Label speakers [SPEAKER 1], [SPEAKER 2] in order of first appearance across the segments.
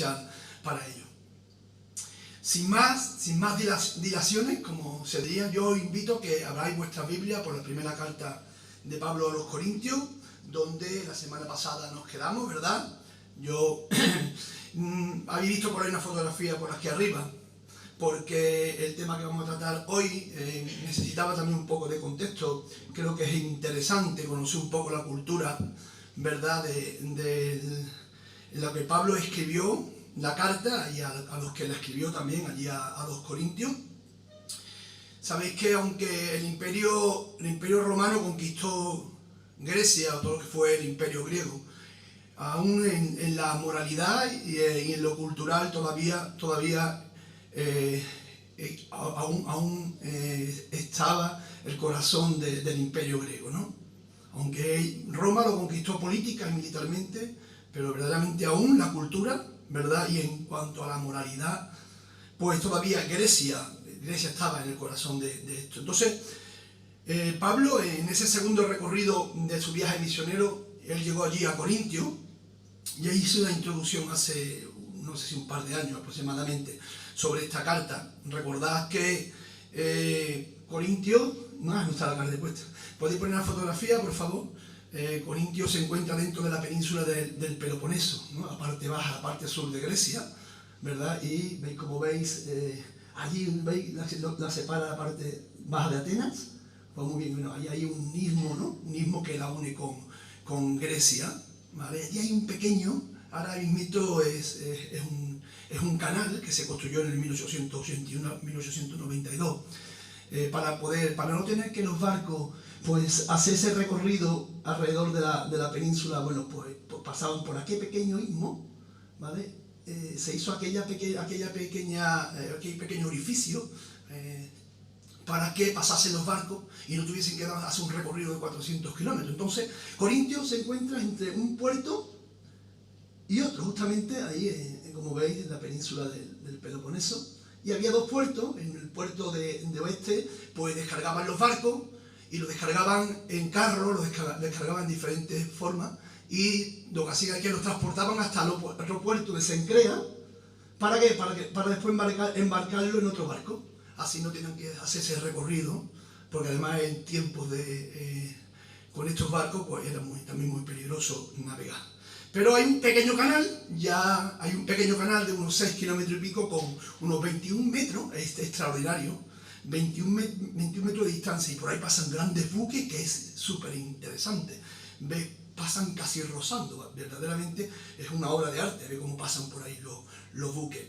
[SPEAKER 1] especial para ello. Sin más dilaciones, como se diría, yo os invito a que abráis vuestra Biblia por la primera carta de Pablo a los Corintios, donde la semana pasada nos quedamos, ¿verdad? Habéis visto por ahí una fotografía por aquí arriba, porque el tema que vamos a tratar hoy necesitaba también un poco de contexto. Creo que es interesante conocer un poco la cultura, ¿verdad?, de la que Pablo escribió la carta y a los que la escribió también allí a los Corintios. Sabéis que aunque el imperio romano conquistó Grecia, o todo lo que fue el imperio griego, aún en la moralidad y en lo cultural todavía estaba el corazón del imperio griego, ¿no? Aunque Roma lo conquistó política y militarmente, pero verdaderamente aún la cultura, ¿verdad? Y en cuanto a la moralidad, pues todavía Grecia estaba en el corazón de esto. Entonces, Pablo, en ese segundo recorrido de su viaje misionero, él llegó allí a Corintio y ahí hizo una introducción hace, no sé si un par de años aproximadamente, sobre esta carta. Recordad que Corintio, no está la carta puesta, podéis poner la fotografía, por favor. Corintio se encuentra dentro de la península del Peloponeso, ¿no? La parte baja, la parte sur de Grecia, ¿verdad? Y veis, como veis, allí veis la separa la parte baja de Atenas. Pues muy bien, bueno, ahí hay un istmo, ¿no? Un istmo que la une con Grecia, ¿vale? Y hay un pequeño, ahora mismo es un canal que se construyó en el 1881-1892, para no tener que los barcos pues hacer ese recorrido alrededor de la península. Bueno, pues pasaban por aquel pequeño istmo, ¿vale? Se hizo aquel pequeño orificio para que pasasen los barcos y no tuviesen que hacer un recorrido de 400 kilómetros. Entonces, Corintio se encuentra entre un puerto y otro, justamente ahí, como veis, en la península del Peloponeso. Y había dos puertos. En el puerto de oeste, pues descargaban los barcos y los descargaban en carro, los descargaban en diferentes formas, y lo que hacían es que los transportaban hasta el otro puerto de Cencrea. ¿Para qué? Para después embarcarlo en otro barco. Así no tienen que hacer ese recorrido, porque además en tiempos con estos barcos pues era también muy peligroso navegar. Pero hay un pequeño canal, de unos 6 kilómetros y pico, con unos 21 metros, extraordinario, 21 metros de distancia, y por ahí pasan grandes buques, que es súper interesante. Pasan casi rozando, verdaderamente es una obra de arte, ve cómo pasan por ahí los buques,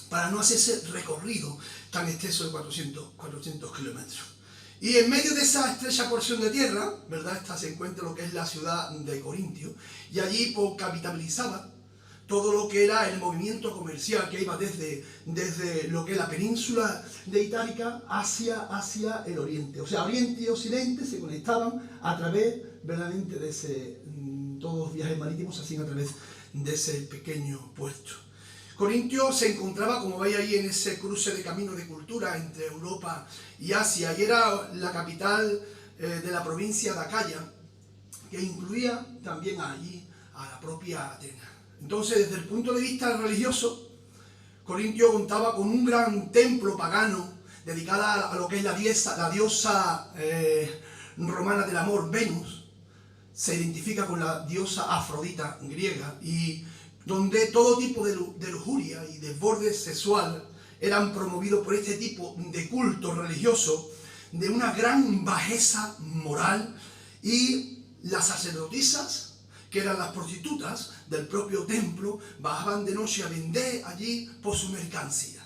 [SPEAKER 1] para no hacer ese recorrido tan extenso de 400 kilómetros. Y en medio de esa estrecha porción de tierra, ¿verdad?, se encuentra lo que es la ciudad de Corintio, y allí pues capitalizaba todo lo que era el movimiento comercial que iba desde lo que es la península de Itálica hacia el oriente. O sea, oriente y occidente se conectaban a través, verdaderamente, todos los viajes marítimos se hacían a través de ese pequeño puerto. Corintio se encontraba, como veis ahí, en ese cruce de camino de cultura entre Europa y Asia, y era la capital de la provincia de Acaya, que incluía también allí a la propia Atenas. Entonces, desde el punto de vista religioso, Corintio contaba con un gran templo pagano dedicado a lo que es la diosa romana del amor, Venus. Se identifica con la diosa Afrodita griega, y donde todo tipo de lujuria y desborde sexual eran promovidos por este tipo de culto religioso de una gran bajeza moral, y las sacerdotisas, que eran las prostitutas del propio templo, bajaban de noche a vender allí por su mercancía.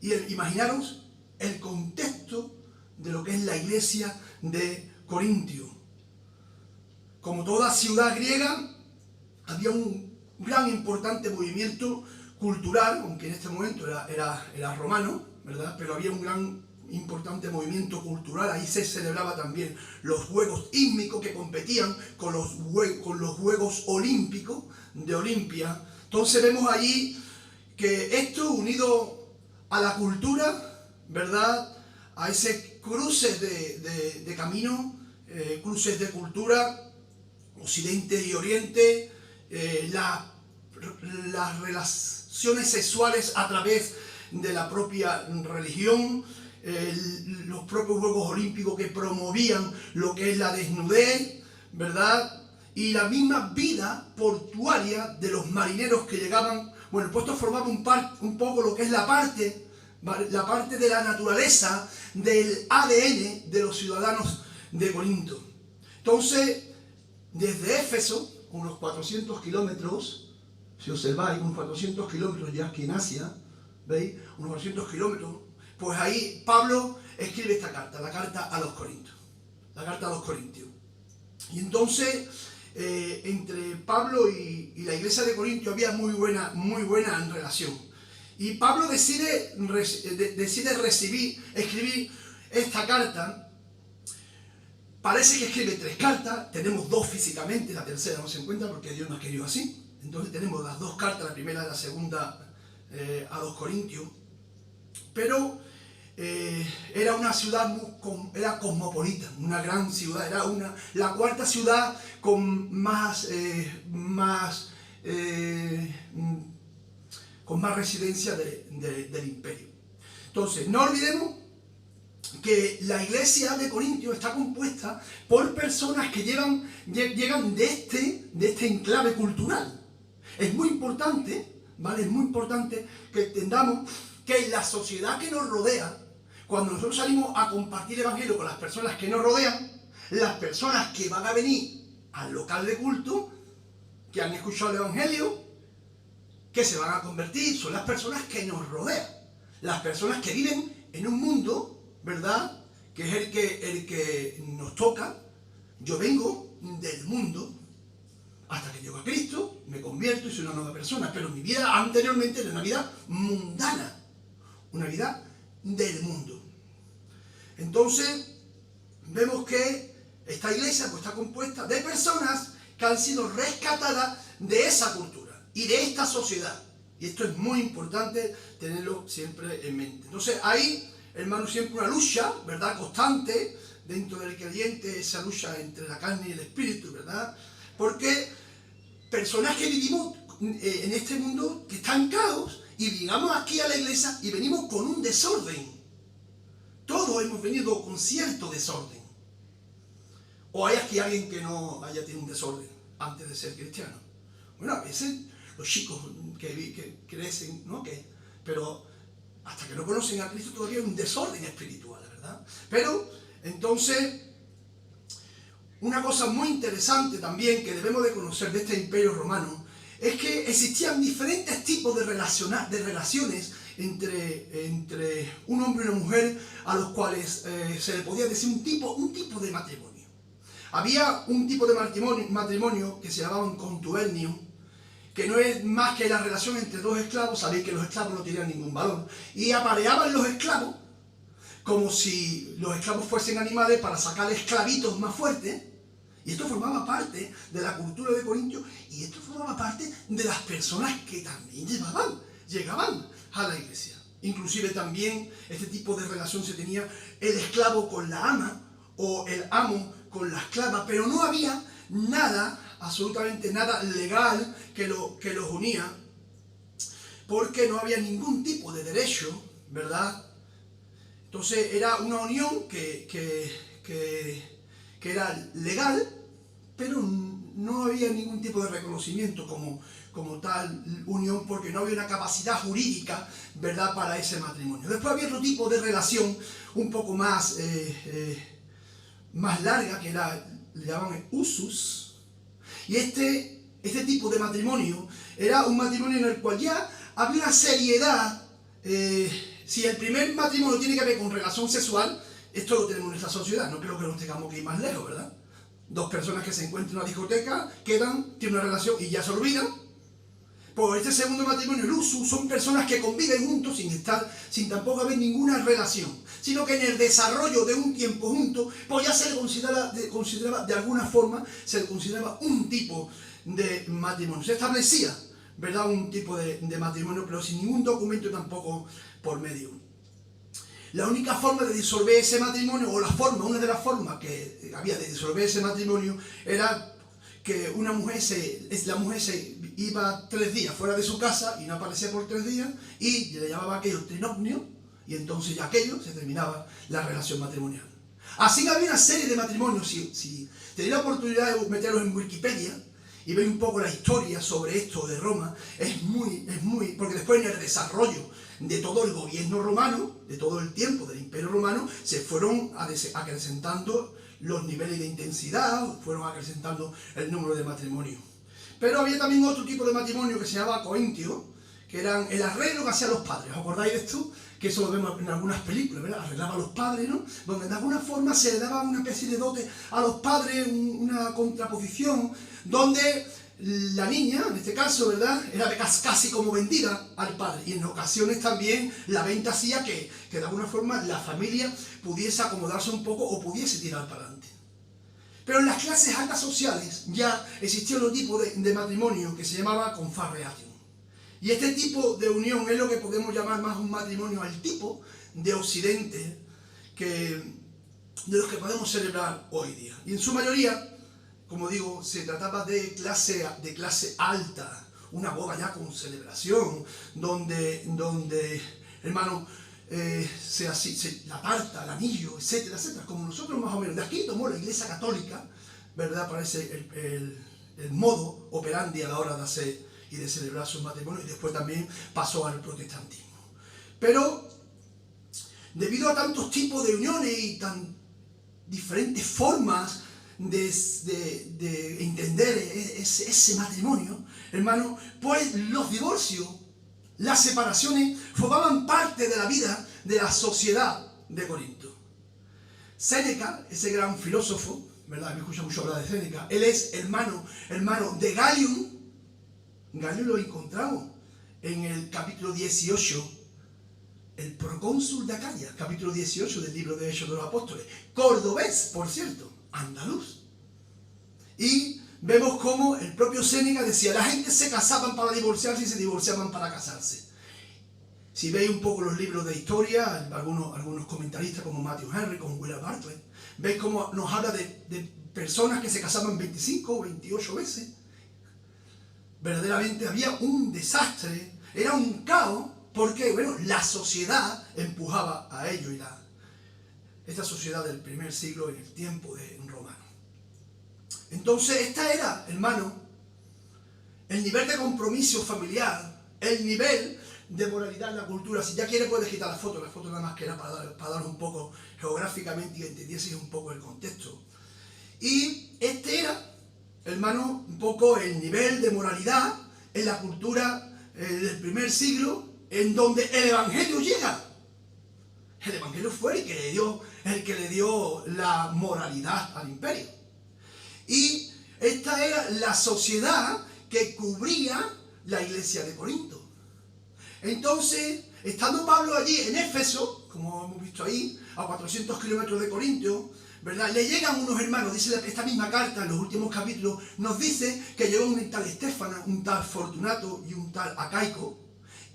[SPEAKER 1] Y imaginaros el contexto de lo que es la iglesia de Corintio. Como toda ciudad griega, había un gran importante movimiento cultural, aunque en este momento era romano, ¿verdad? Pero había un gran importante movimiento cultural. Ahí se celebraba también los Juegos Ísmicos, que competían con los Juegos Olímpicos de Olimpia. Entonces vemos allí que esto, unido a la cultura, ¿verdad?, a ese cruce de camino, cruces de cultura, Occidente y Oriente, las relaciones sexuales a través de la propia religión, los propios Juegos Olímpicos que promovían lo que es la desnudez, ¿verdad? Y la misma vida portuaria de los marineros que llegaban. Bueno, pues esto formaba un poco lo que es la parte de la naturaleza, del ADN de los ciudadanos de Corinto. Entonces, desde Éfeso, unos 400 kilómetros, si observáis, unos 400 kilómetros ya aquí en Asia, ¿veis? Unos 400 kilómetros, pues ahí Pablo escribe esta carta, la carta a los Corintios. La carta a los Corintios. Y entonces, entre Pablo y la iglesia de Corinto había muy buena relación. Y Pablo decide escribir esta carta. Parece que escribe 3 cartas, tenemos 2 físicamente, la tercera no se encuentra porque Dios nos ha querido así. Entonces tenemos las 2 cartas, la primera y la segunda a los Corintios. Pero era una ciudad era cosmopolita, una gran ciudad, era la 4ª ciudad con más residencia del imperio. Entonces, no olvidemos que la iglesia de Corintios está compuesta por personas que llegan de este enclave cultural. Es muy importante, ¿vale? Es muy importante que entendamos que en la sociedad que nos rodea, cuando nosotros salimos a compartir el evangelio con las personas que nos rodean, las personas que van a venir al local de culto, que han escuchado el evangelio, que se van a convertir, son las personas que nos rodean, las personas que viven en un mundo, ¿verdad?, que es el que nos toca. Yo vengo del mundo, hasta que llego a Cristo, me convierto y soy una nueva persona, pero mi vida anteriormente era una vida mundana, una vida del mundo. Entonces, vemos que esta iglesia pues, está compuesta de personas que han sido rescatadas de esa cultura y de esta sociedad. Y esto es muy importante tenerlo siempre en mente. Entonces, hay, hermano, siempre una lucha, ¿verdad?, constante dentro del creyente, esa lucha entre la carne y el espíritu, ¿verdad? Porque personas que vivimos en este mundo que está en caos y llegamos aquí a la iglesia y venimos con un desorden. Todos hemos venido con cierto desorden. ¿O hay aquí alguien que no haya tenido un desorden antes de ser cristiano? Bueno, a veces los chicos que crecen, ¿no? Pero hasta que no conocen a Cristo todavía hay un desorden espiritual, ¿verdad? Pero, entonces, una cosa muy interesante también que debemos de conocer de este imperio romano es que existían diferentes tipos de relaciones entre un hombre y una mujer a los cuales se le podía decir un tipo de matrimonio. Había un tipo de matrimonio que se llamaba un contubernio, que no es más que la relación entre 2 esclavos. Sabéis que los esclavos no tenían ningún valor, y apareaban los esclavos como si los esclavos fuesen animales para sacar esclavitos más fuertes. Y esto formaba parte de la cultura de Corintios, y esto formaba parte de las personas que también llegaban a la iglesia. Inclusive también este tipo de relación se tenía el esclavo con la ama, o el amo con la esclava, pero no había nada, absolutamente nada legal que los unía, porque no había ningún tipo de derecho, ¿verdad? Entonces era una unión que era legal, pero no había ningún tipo de reconocimiento como tal unión, porque no había una capacidad jurídica, ¿verdad?, para ese matrimonio. Después había otro tipo de relación un poco más larga, que le llamaban usus, y este tipo de matrimonio era un matrimonio en el cual ya había una seriedad. Si el primer matrimonio tiene que ver con relación sexual, esto lo tenemos en nuestra sociedad, no creo que nos tengamos que ir más lejos, ¿verdad? 2 personas que se encuentran en una discoteca, tienen una relación y ya se olvidan. Pues este segundo matrimonio, el uso, son personas que conviven juntos sin tampoco haber ninguna relación, sino que en el desarrollo de un tiempo juntos, pues ya se le consideraba de alguna forma, se le consideraba un tipo de matrimonio. Se establecía, ¿verdad?, un tipo de matrimonio, pero sin ningún documento tampoco por medio. La única forma de disolver ese matrimonio, o una de las formas que había de disolver ese matrimonio, era que la mujer se iba 3 días fuera de su casa y no aparecía por 3 días y le llamaba aquello trinomnio, y entonces ya aquello se terminaba la relación matrimonial. Así que había una serie de matrimonios. Si tenéis la oportunidad de meteros en Wikipedia y veis un poco la historia sobre esto de Roma, es muy, porque después en el desarrollo de todo el gobierno romano, de todo el tiempo del Imperio Romano, se fueron acrecentando los niveles de intensidad, fueron acrecentando el número de matrimonios. Pero había también otro tipo de matrimonio que se llamaba cointio, que eran el arreglo que hacían los padres. ¿Os acordáis de esto? Que eso lo vemos en algunas películas, ¿verdad? Arreglaban a los padres, ¿no? Donde de alguna forma se le daba una especie de dote a los padres, una contraposición, donde la niña, en este caso, ¿verdad?, era casi como vendida al padre. Y en ocasiones también la venta hacía que de alguna forma la familia pudiese acomodarse un poco o pudiese tirar para adelante. Pero en las clases altas sociales ya existía otro tipo de matrimonio que se llamaba confarreatio. Y este tipo de unión es lo que podemos llamar más un matrimonio al tipo de Occidente de los que podemos celebrar hoy día. Y en su mayoría, como digo, se trataba de clase alta, una boda ya con celebración, donde hermano, la tarta, el anillo, etcétera, etcétera. Como nosotros más o menos. De aquí tomó la Iglesia Católica, ¿verdad? Parece el modo operandi a la hora de hacer y de celebrar sus matrimonios, y después también pasó al protestantismo. Pero, debido a tantos tipos de uniones y tan diferentes formas de entender ese matrimonio, hermano, pues los divorcios, las separaciones formaban parte de la vida de la sociedad de Corinto. Séneca, ese gran filósofo, ¿verdad? Me escucha mucho hablar de Séneca. Él es hermano de Galium. Galium lo encontramos en el capítulo 18, el procónsul de Acadia, capítulo 18 del libro de Hechos de los Apóstoles. Cordobés, por cierto, andaluz. Y vemos cómo el propio Séneca decía, la gente se casaban para divorciarse y se divorciaban para casarse. Si veis un poco los libros de historia, algunos comentaristas como Matthew Henry, como William Bartlett, veis cómo nos habla de personas que se casaban 25 o 28 veces. Verdaderamente había un desastre, era un caos, porque bueno, la sociedad empujaba a ello, y esta sociedad del primer siglo en el tiempo de romano. Entonces, esta era, hermano, el nivel de compromiso familiar, el nivel de moralidad en la cultura. Si ya quieres puedes quitar la foto nada más que era para dar un poco geográficamente y entendieseis un poco el contexto. Y este era, hermano, un poco el nivel de moralidad en la cultura del primer siglo, en donde el Evangelio llega. El Evangelio fue el que le dio la moralidad al imperio. Y esta era la sociedad que cubría la iglesia de Corinto. Entonces, estando Pablo allí en Éfeso, como hemos visto ahí, a 400 kilómetros de Corinto, ¿verdad?, le llegan unos hermanos, dice esta misma carta en los últimos capítulos, nos dice que llegó un tal Estéfana, un tal Fortunato y un tal Acaico,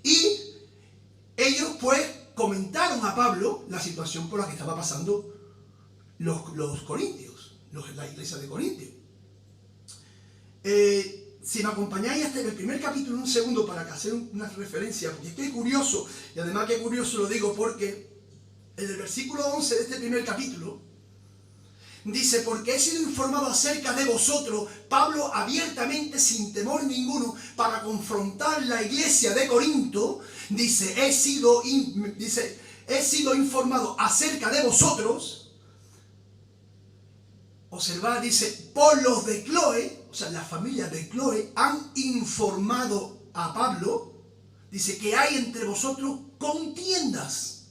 [SPEAKER 1] y ellos pues comentaron a Pablo la situación por la que estaba pasando los corintios, la iglesia de Corintios. Si me acompañáis hasta el primer capítulo un segundo para hacer una referencia, porque estoy curioso, y además que curioso lo digo porque en el versículo 11 de este primer capítulo dice, porque he sido informado acerca de vosotros, Pablo abiertamente, sin temor ninguno, para confrontar la iglesia de Corinto, dice, he sido informado acerca de vosotros. Observad, dice, por los de Cloé, o sea, la familia de Cloé, han informado a Pablo, dice, que hay entre vosotros contiendas.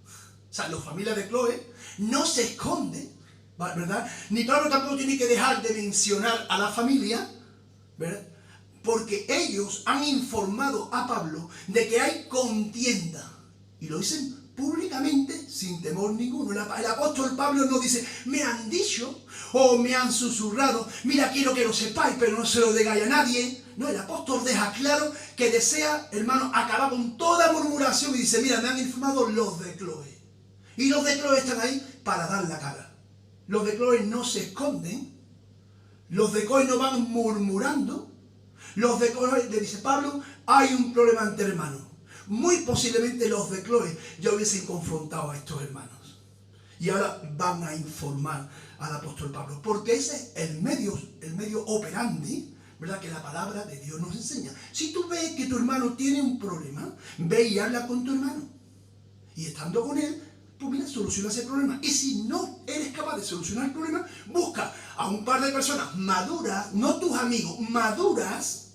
[SPEAKER 1] O sea, la familia de Cloé no se esconde, ¿verdad? Ni Pablo tampoco tiene que dejar de mencionar a la familia, ¿verdad? Porque ellos han informado a Pablo de que hay contienda. Y lo dicen públicamente, sin temor ninguno. El apóstol Pablo no dice, me han dicho o me han susurrado, mira, quiero que lo sepáis, pero no se lo digáis a nadie. No, el apóstol deja claro que desea, hermano, acabar con toda murmuración y dice, mira, me han informado los de Cloé. Y los de Cloé están ahí para dar la cara. Los de Cloé no se esconden, Los de Cloé no van murmurando. Los de Cloé, le dice Pablo, hay un problema entre hermanos. Muy posiblemente los de Cloé ya hubiesen confrontado a estos hermanos. Y ahora van a informar al apóstol Pablo. Porque ese es el medio operandi, ¿verdad?, que la palabra de Dios nos enseña. Si tú ves que tu hermano tiene un problema, ve y habla con tu hermano. Y estando con él, pues mira, soluciona ese problema. Y si no eres capaz de solucionar el problema, busca a un par de personas maduras, no tus amigos, maduras,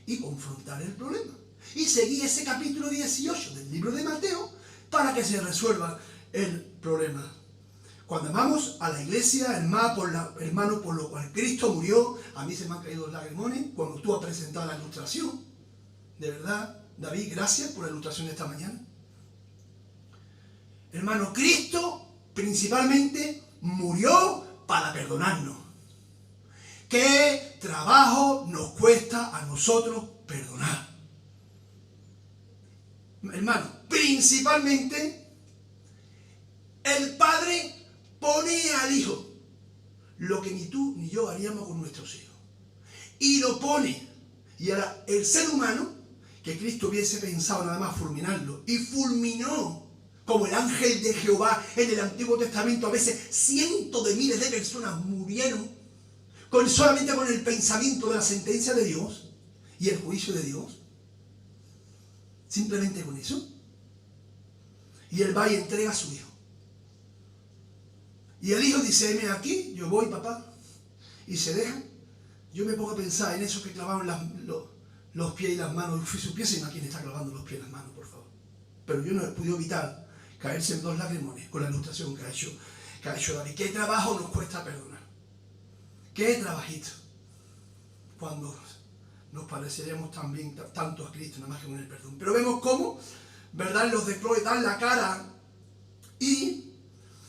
[SPEAKER 1] y confrontar el problema. Y seguí ese capítulo 18 del libro de Mateo para que se resuelva el problema. Cuando amamos a la iglesia, hermano, por lo cual Cristo murió, a mí se me han caído los lagrimones cuando tú has presentado la ilustración. De verdad, David, gracias por la ilustración de esta mañana. Hermano, Cristo principalmente murió para perdonarnos. ¿Qué trabajo nos cuesta a nosotros perdonar? Hermano, principalmente el Padre pone al Hijo lo que ni tú ni yo haríamos con nuestros hijos. Y lo pone. Y ahora el ser humano, que Cristo hubiese pensado nada más fulminarlo, y fulminó como el ángel de Jehová en el Antiguo Testamento, a veces cientos de miles de personas murieron solamente con el pensamiento de la sentencia de Dios y el juicio de Dios. Simplemente con eso. Y él va y entrega a su hijo. Y el hijo dice, mira aquí, yo voy, papá. Y se deja. Yo me pongo a pensar en esos que clavaron los pies y las manos. Si supiesen a quién está clavando los pies y las manos, por favor. Pero yo no he podido evitar caerse en dos lagrimones con la ilustración que ha hecho David. ¿Qué trabajo nos cuesta perdonar? ¿Qué trabajito? Cuando nos pareceríamos también tanto a Cristo, nada más que con el perdón. Pero vemos cómo, ¿verdad?, los de Cloé dan la cara. Y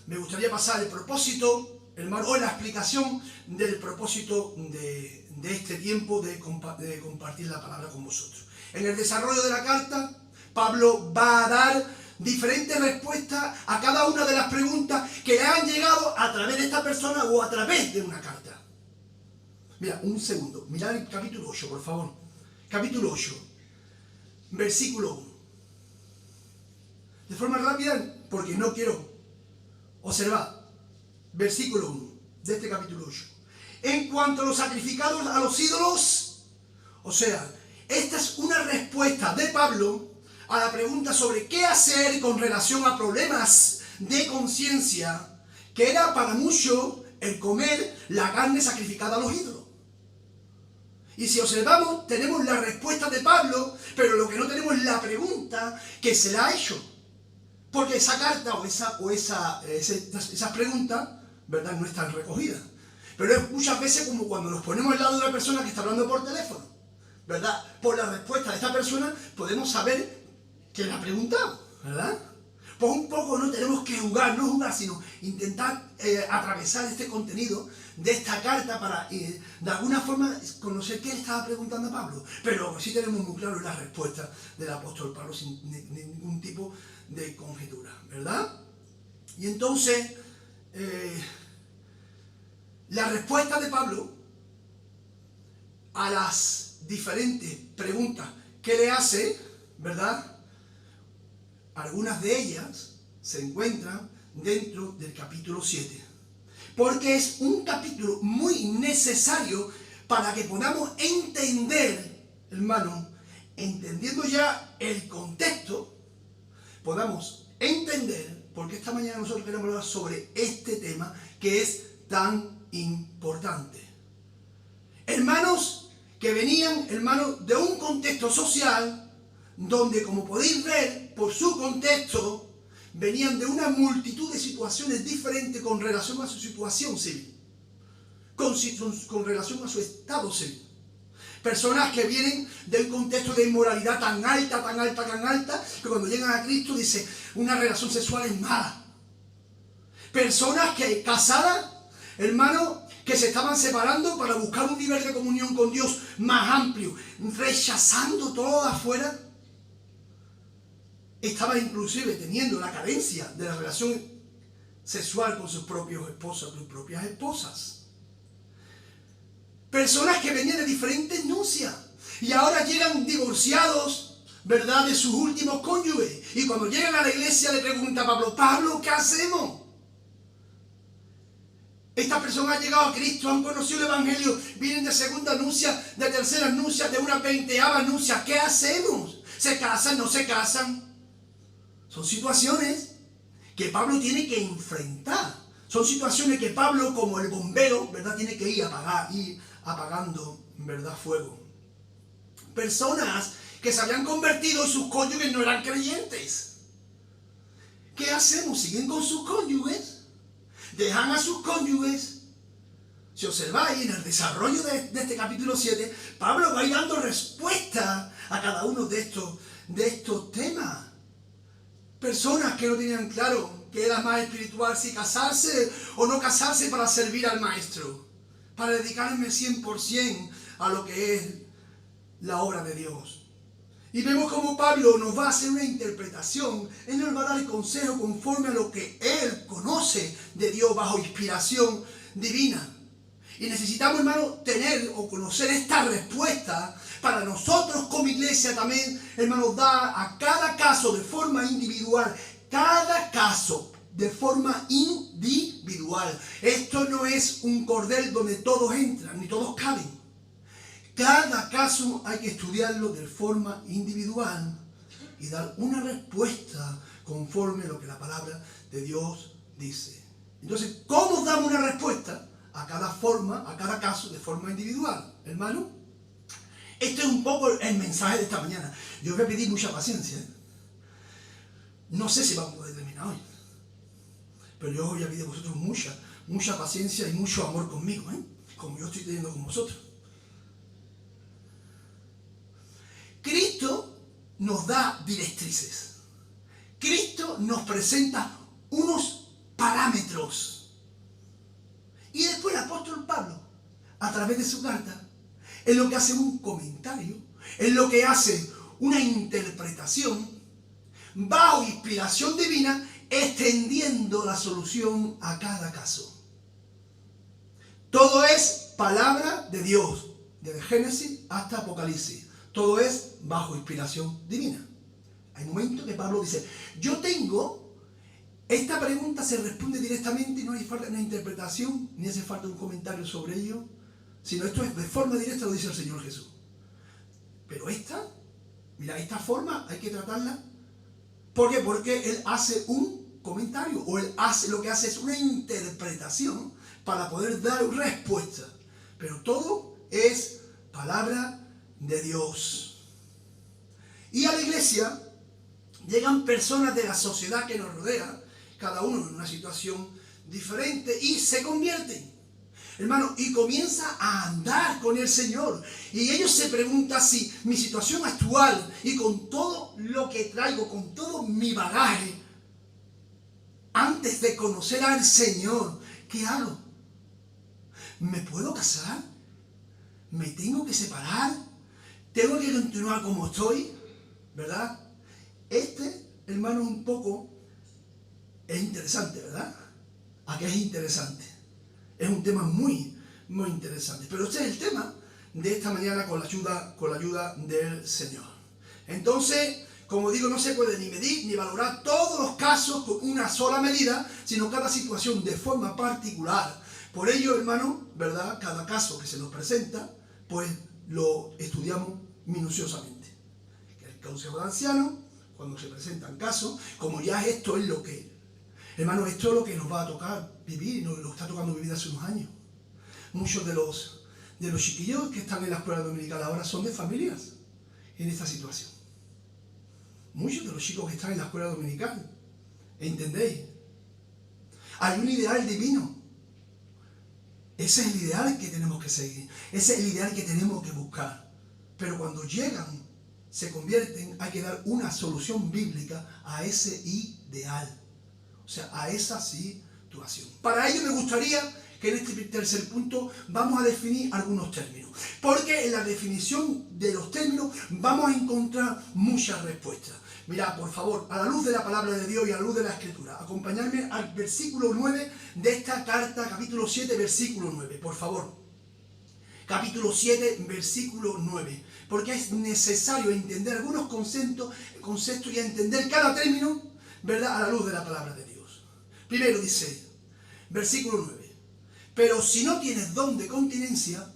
[SPEAKER 1] me gustaría pasar el propósito, hermano, o la explicación del propósito de este tiempo de compartir la palabra con vosotros. En el desarrollo de la carta, Pablo va a dar diferentes respuestas a cada una de las preguntas que le han llegado a través de esta persona o a través de una carta. Mira, un segundo. Mirad el capítulo 8, por favor. Capítulo 8, versículo 1. De forma rápida, porque no quiero observar. Versículo 1 de este capítulo 8. En cuanto a los sacrificados a los ídolos, o sea, esta es una respuesta de Pablo a la pregunta sobre qué hacer con relación a problemas de conciencia, que era para muchos el comer la carne sacrificada a los ídolos. Y si observamos, tenemos la respuesta de Pablo, pero lo que no tenemos es la pregunta que se le ha hecho. Porque esa carta o esas preguntas, ¿verdad?, no están recogidas. Pero es muchas veces como cuando nos ponemos al lado de una persona que está hablando por teléfono, ¿verdad? Por la respuesta de esta persona podemos saber que le ha preguntado, ¿verdad? Pues un poco no tenemos que jugar, no jugar, sino intentar atravesar este contenido de esta carta para de alguna forma conocer qué le estaba preguntando a Pablo. Pero lo que sí tenemos muy claro es la respuesta del apóstol Pablo sin ningún tipo de conjetura, ¿verdad? Y entonces, la respuesta de Pablo a las diferentes preguntas que le hace, ¿verdad?, algunas de ellas se encuentran dentro del capítulo 7. Porque es un capítulo muy necesario para que podamos entender, hermano, entendiendo ya el contexto, podamos entender, porque esta mañana nosotros queremos hablar sobre este tema que es tan importante. Hermanos que venían, hermanos, de un contexto social donde, como podéis ver, por su contexto, venían de una multitud de situaciones diferentes con relación a su situación civil, con relación a su estado civil. Personas que vienen de un contexto de inmoralidad tan alta, que cuando llegan a Cristo dice, una relación sexual es mala. Personas que casadas, hermanos, que se estaban separando para buscar un nivel de comunión con Dios más amplio, rechazando todo afuera. Estaba inclusive teniendo la carencia de la relación sexual con sus propios esposos, sus propias esposas. Personas que venían de diferentes nupcias y ahora llegan divorciados, ¿verdad?, de sus últimos cónyuges. Y cuando llegan a la iglesia le pregunta a Pablo, Pablo, ¿qué hacemos? Estas personas han llegado a Cristo, han conocido el Evangelio, vienen de segunda nupcia, de tercera nupcia, de una 20ª nupcia. ¿Qué hacemos? ¿Se casan? ¿No se casan? Son situaciones que Pablo tiene que enfrentar. Son situaciones que Pablo, como el bombero, ¿verdad?, tiene que ir apagando, ¿verdad?, fuego. Personas que se habían convertido y sus cónyuges no eran creyentes. ¿Qué hacemos? ¿Siguen con sus cónyuges? ¿Dejan a sus cónyuges? Si observáis en el desarrollo de este capítulo 7, Pablo va a ir dando respuesta a cada uno de estos temas. Personas que no tenían claro que era más espiritual si casarse o no casarse para servir al maestro, para dedicarme 100% a lo que es la obra de Dios. Y vemos cómo Pablo nos va a hacer una interpretación, él nos va a dar el consejo conforme a lo que él conoce de Dios bajo inspiración divina. Y necesitamos, hermano, tener o conocer esta respuesta para nosotros como iglesia también, hermanos, dar a cada caso de forma individual, cada caso de forma individual. Esto no es un cordel donde todos entran ni todos caben. Cada caso hay que estudiarlo de forma individual y dar una respuesta conforme a lo que la palabra de Dios dice. Entonces, ¿cómo damos una respuesta a cada caso de forma individual, hermano? Este es un poco el mensaje de esta mañana. Yo voy a pedir mucha paciencia, ¿eh? No sé si vamos a poder terminar hoy, pero yo voy a pedir a vosotros mucha paciencia y mucho amor conmigo, ¿eh?, como yo estoy teniendo con vosotros. Cristo nos da directrices. Cristo nos presenta unos parámetros. Y después el apóstol Pablo, a través de su carta, es lo que hace un comentario, es lo que hace una interpretación bajo inspiración divina, extendiendo la solución a cada caso. Todo es palabra de Dios, desde Génesis hasta Apocalipsis. Todo es bajo inspiración divina. Hay momentos que Pablo dice, esta pregunta se responde directamente y no hace falta una interpretación, ni hace falta un comentario sobre ello, sino esto es de forma directa, lo dice el Señor Jesús. Pero esta forma hay que tratarla. ¿Por qué? Porque Él hace un comentario, o lo que hace es una interpretación para poder dar respuesta. Pero todo es palabra de Dios. Y a la iglesia llegan personas de la sociedad que nos rodea, cada uno en una situación diferente, y se convierten, hermano, y comienza a andar con el Señor. Y ellos se preguntan si mi situación actual y con todo lo que traigo, con todo mi bagaje, antes de conocer al Señor, ¿qué hago? ¿Me puedo casar? ¿Me tengo que separar? ¿Tengo que continuar como estoy? ¿Verdad? Hermano, un poco es interesante, ¿verdad? ¿A qué es interesante? Es un tema muy, muy interesante. Pero este es el tema de esta mañana con la ayuda del Señor. Entonces, como digo, no se puede ni medir ni valorar todos los casos con una sola medida, sino cada situación de forma particular. Por ello, hermano, ¿verdad? Cada caso que se nos presenta, pues lo estudiamos minuciosamente. El consejo de ancianos, cuando se presentan casos, como ya esto es lo que, hermano, esto es lo que nos va a tocar vivir, nos lo está tocando vivir hace unos años. Muchos de los chiquillos que están en la escuela dominical ahora son de familias en esta situación. Muchos de los chicos que están en la escuela dominical, ¿entendéis? Hay un ideal divino. Ese es el ideal que tenemos que seguir. Ese es el ideal que tenemos que buscar. Pero cuando llegan, se convierten, hay que dar una solución bíblica a ese ideal. O sea, a esa situación. Para ello me gustaría que en este tercer punto vamos a definir algunos términos. Porque en la definición de los términos vamos a encontrar muchas respuestas. Mirad, por favor, a la luz de la palabra de Dios y a la luz de la Escritura, acompañadme al versículo 9 de esta carta, capítulo 7, versículo 9, por favor. capítulo 7, versículo 9. Porque es necesario entender algunos conceptos y entender cada término, ¿verdad?, a la luz de la palabra de Dios. Primero dice, versículo 9. Pero si no tienes don de continencia,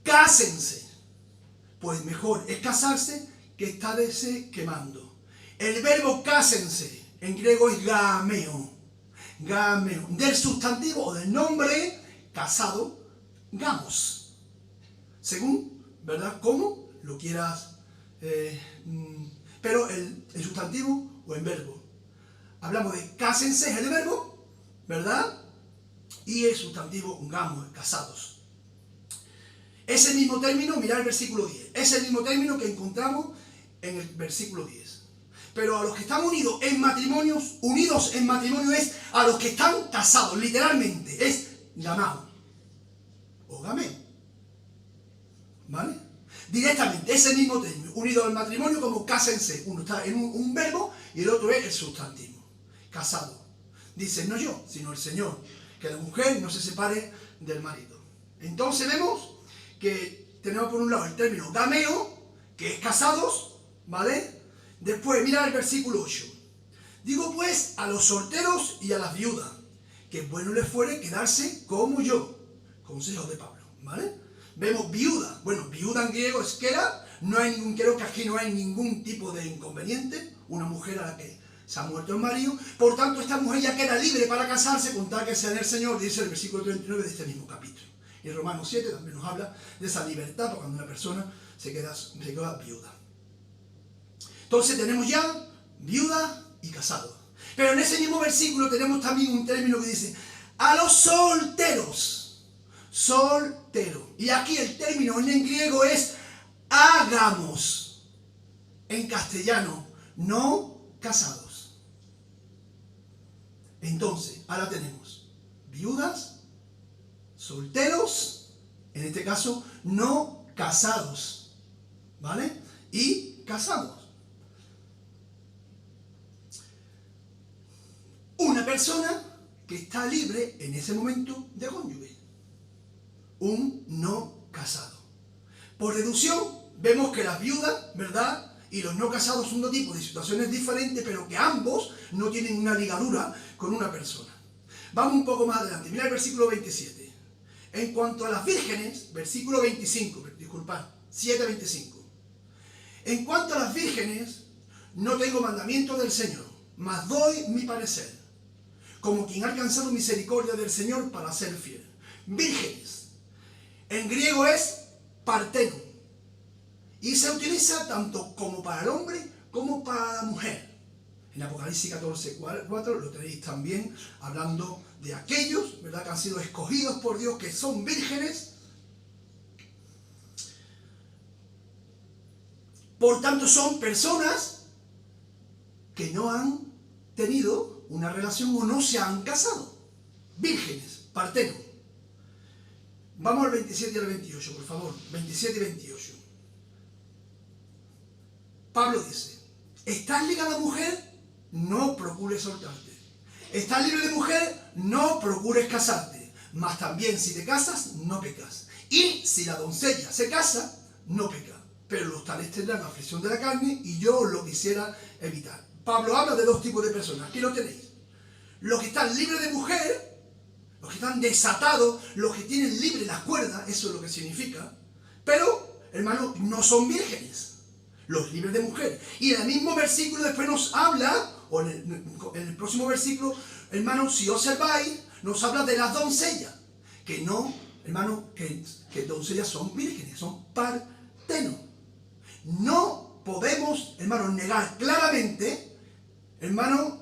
[SPEAKER 1] cásense. Pues mejor es casarse que estarse quemando. El verbo cásense en griego es gameo. Gameo. Del sustantivo o del nombre casado, gamos. Según, ¿verdad?, cómo lo quieras. Pero el sustantivo o el verbo. Hablamos de cásense es el verbo, ¿verdad? Y el sustantivo gamos, casados. Ese mismo término, mirad el versículo 10. Es el mismo término que encontramos en el versículo 10. Pero a los que están unidos en matrimonio es a los que están casados, literalmente. Es gamao o gameo. ¿Vale? Directamente, ese mismo término, unido al matrimonio como cásense. Uno está en un verbo y el otro es el sustantivo. Casado. Dice, no yo, sino el Señor. Que la mujer no se separe del marido. Entonces vemos que tenemos por un lado el término gameo, que es casados, ¿vale? Después, mira el versículo 8. Digo pues a los solteros y a las viudas, que bueno les fuere quedarse como yo. Consejo de Pablo, ¿vale? Vemos viuda. Bueno, viuda en griego es quera. Creo que aquí no hay ningún tipo de inconveniente. Una mujer a la que se ha muerto el marido. Por tanto, esta mujer ya queda libre para casarse con tal que sea en el Señor, dice el versículo 39 de este mismo capítulo. Y en Romanos 7 también nos habla de esa libertad para cuando una persona se queda viuda. Entonces tenemos ya viuda y casado. Pero en ese mismo versículo tenemos también un término que dice a los solteros. Soltero. Y aquí el término en griego es hagamos. En castellano, no casados. Entonces, ahora tenemos viudas, solteros, en este caso, no casados, ¿vale? Y casados. Una persona que está libre en ese momento de cónyuge. Un no casado. Por deducción, vemos que las viudas, ¿verdad?, y los no casados son dos tipos de situaciones diferentes, pero que ambos no tienen una ligadura con una persona. Vamos un poco más adelante. Mira el versículo 27. En cuanto a las vírgenes, versículo 25, disculpad, 7:25. En cuanto a las vírgenes, no tengo mandamiento del Señor, mas doy mi parecer, como quien ha alcanzado misericordia del Señor para ser fiel. Vírgenes. En griego es parteno. Y se utiliza tanto como para el hombre como para la mujer. En Apocalipsis 14:4 lo tenéis también hablando de aquellos, ¿verdad?, que han sido escogidos por Dios, que son vírgenes. Por tanto, son personas que no han tenido una relación o no se han casado. Vírgenes, parteno. Vamos al 27 y al 28, por favor. 27 y 28. Pablo dice, ¿estás ligada a mujer? No procures soltarte. ¿Estás libre de mujer? No procures casarte. Mas también si te casas, no pecas. Y si la doncella se casa, no peca. Pero los tales tendrán aflicción de la carne y yo lo quisiera evitar. Pablo habla de dos tipos de personas. Aquí lo tenéis. Los que están libres de mujer, los que están desatados, los que tienen libre las cuerdas, eso es lo que significa. Pero, hermanos, no son vírgenes. Los libres de mujer. Y en el mismo versículo después nos habla, o en el próximo versículo, hermanos, si observáis, nos habla de las doncellas. Que no, hermanos, que doncellas son vírgenes, son partenos. No podemos, hermanos, negar claramente, hermanos,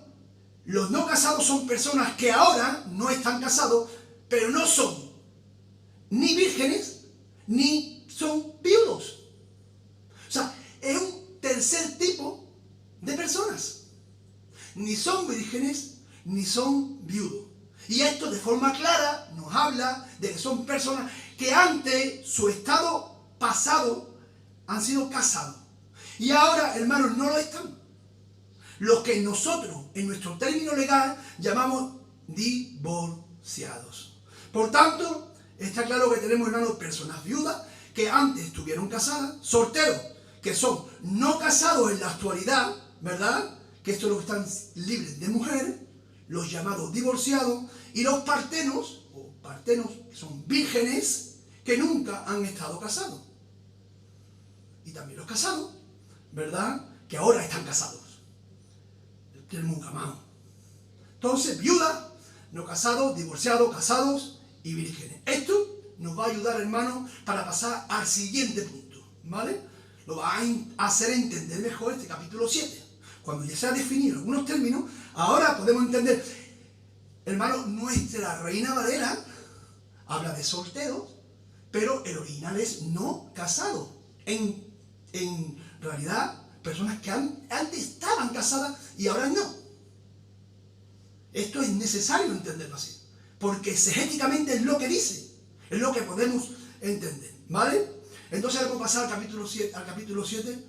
[SPEAKER 1] los no casados son personas que ahora no están casados, pero no son ni vírgenes, ni son viudos. O sea, es un tercer tipo de personas. Ni son vírgenes, ni son viudos. Y esto de forma clara nos habla de que son personas que ante su estado pasado han sido casados. Y ahora, hermanos, no lo están. Los que nosotros, en nuestro término legal, llamamos divorciados. Por tanto, Está claro que tenemos, hermanos, personas viudas que antes estuvieron casadas, solteros, que son no casados en la actualidad, ¿verdad? Que estos los que están libres de mujer, los llamados divorciados, y los partenos, que son vírgenes, que nunca han estado casados. Y también los casados, ¿verdad? Que ahora están casados. Tenemos un camado. Entonces, viuda, no casados, divorciados, casados y vírgenes. Esto nos va a ayudar, hermano, para pasar al siguiente punto, ¿vale? Lo va a hacer entender mejor este capítulo 7. Cuando ya se han definido algunos términos, ahora podemos entender, hermano, nuestra Reina Valera habla de solteros, pero el original es no casado. En realidad, personas que antes estaban casadas y ahora no. Esto es necesario entenderlo así, porque exegéticamente es lo que dice, es lo que podemos entender, ¿vale? Entonces vamos a pasar al capítulo 7.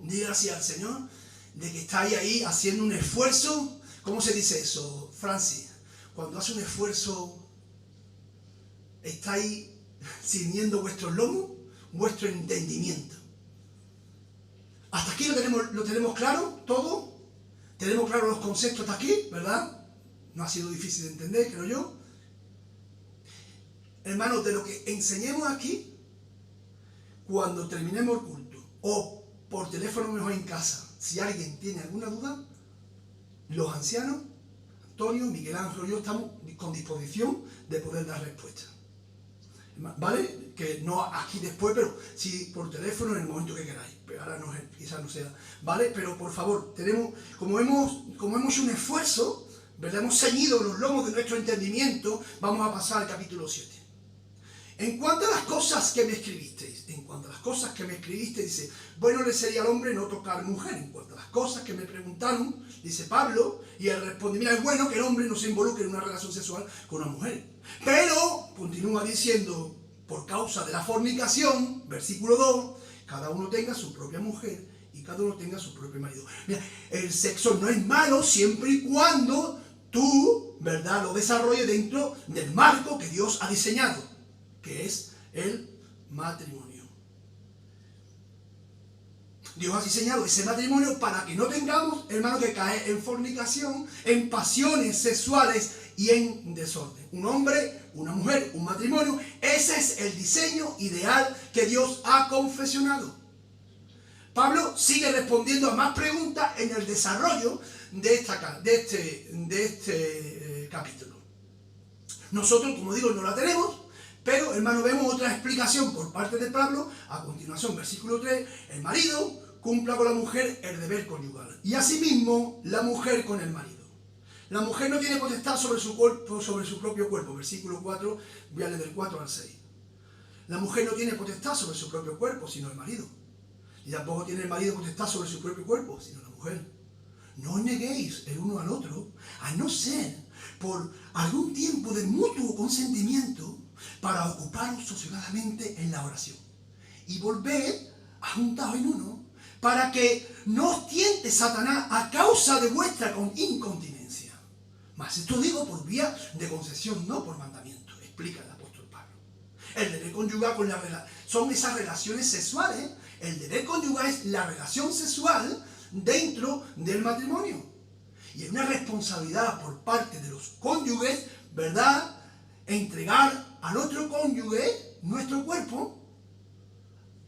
[SPEAKER 1] Diga gracias al Señor de que estáis ahí haciendo un esfuerzo. ¿Cómo se dice eso, Francis? Cuando hace un esfuerzo, estáis ciñendo vuestros lomos, vuestro entendimiento. Hasta aquí lo tenemos claro, todo. Tenemos claro los conceptos hasta aquí, ¿verdad? No ha sido difícil de entender, creo yo. Hermanos, de lo que enseñemos aquí, cuando terminemos el culto, o por teléfono mejor en casa, si alguien tiene alguna duda, los ancianos, Antonio, Miguel Ángel y yo estamos con disposición de poder dar respuesta. ¿Vale? Que no aquí después, pero sí por teléfono en el momento que queráis. Pero ahora no, quizás no sea. ¿Vale? Pero por favor, como hemos hecho un esfuerzo, ¿verdad? Hemos ceñido los lomos de nuestro entendimiento, vamos a pasar al capítulo 7. En cuanto a las cosas que me escribisteis, dice, bueno le sería al hombre no tocar mujer. En cuanto a las cosas que me preguntaron, dice Pablo, y él responde, mira, es bueno que el hombre no se involucre en una relación sexual con una mujer. Pero, continúa diciendo, por causa de la fornicación, versículo 2, cada uno tenga su propia mujer y cada uno tenga su propio marido. Mira, el sexo no es malo siempre y cuando tú, ¿verdad?, lo desarrolles dentro del marco que Dios ha diseñado, que es el matrimonio. Dios ha diseñado ese matrimonio para que no tengamos, hermanos, que caer en fornicación, en pasiones sexuales y en desorden. Un hombre, una mujer, un matrimonio, ese es el diseño ideal que Dios ha confeccionado. Pablo sigue respondiendo a más preguntas en el desarrollo de este capítulo. Nosotros, como digo, no la tenemos, pero, hermano, vemos otra explicación por parte de Pablo. A continuación, versículo 3, el marido cumpla con la mujer el deber conyugal. Y asimismo, la mujer con el marido. La mujer no tiene potestad sobre su cuerpo, sobre su propio cuerpo. Versículo 4, voy a leer del 4 al 6. La mujer no tiene potestad sobre su propio cuerpo, sino el marido. Y tampoco tiene el marido potestad sobre su propio cuerpo, sino la mujer. No os neguéis el uno al otro, a no ser por algún tiempo de mutuo consentimiento, para ocuparos sosegadamente en la oración. Y volved a juntaros en uno, para que no os tiente Satanás a causa de vuestra incontinencia. Mas esto digo por vía de concesión, no por mandamiento, explica el apóstol Pablo. El deber conyugal son esas relaciones sexuales. El deber conyugal es la relación sexual dentro del matrimonio. Y es una responsabilidad por parte de los cónyuges, ¿verdad?, entregar al otro cónyuge nuestro cuerpo,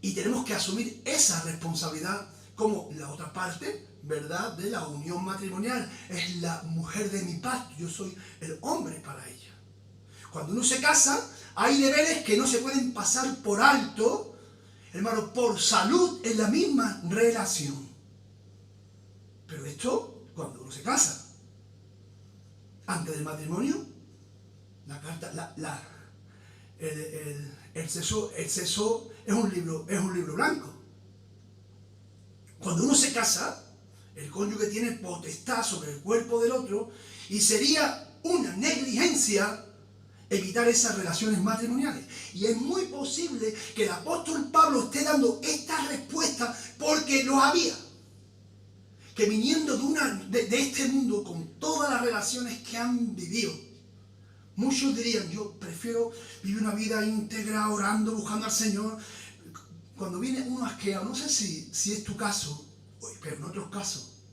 [SPEAKER 1] y tenemos que asumir esa responsabilidad como la otra parte, ¿verdad?, de la unión matrimonial. Es la mujer de mi pacto, yo soy el hombre para ella. Cuando uno se casa, hay deberes que no se pueden pasar por alto, hermano, por salud en la misma relación. Pero esto, cuando uno se casa, antes del matrimonio, el sexo es un libro blanco. Cuando uno se casa, el cónyuge tiene potestad sobre el cuerpo del otro, y sería una negligencia evitar esas relaciones matrimoniales. Y es muy posible que el apóstol Pablo esté dando esta respuesta porque lo había. Que viniendo de este mundo, con todas las relaciones que han vivido, Muchos dirían, yo prefiero vivir una vida íntegra, orando, buscando al Señor. Cuando viene uno asqueado, no sé si es tu caso, pero en otros casos,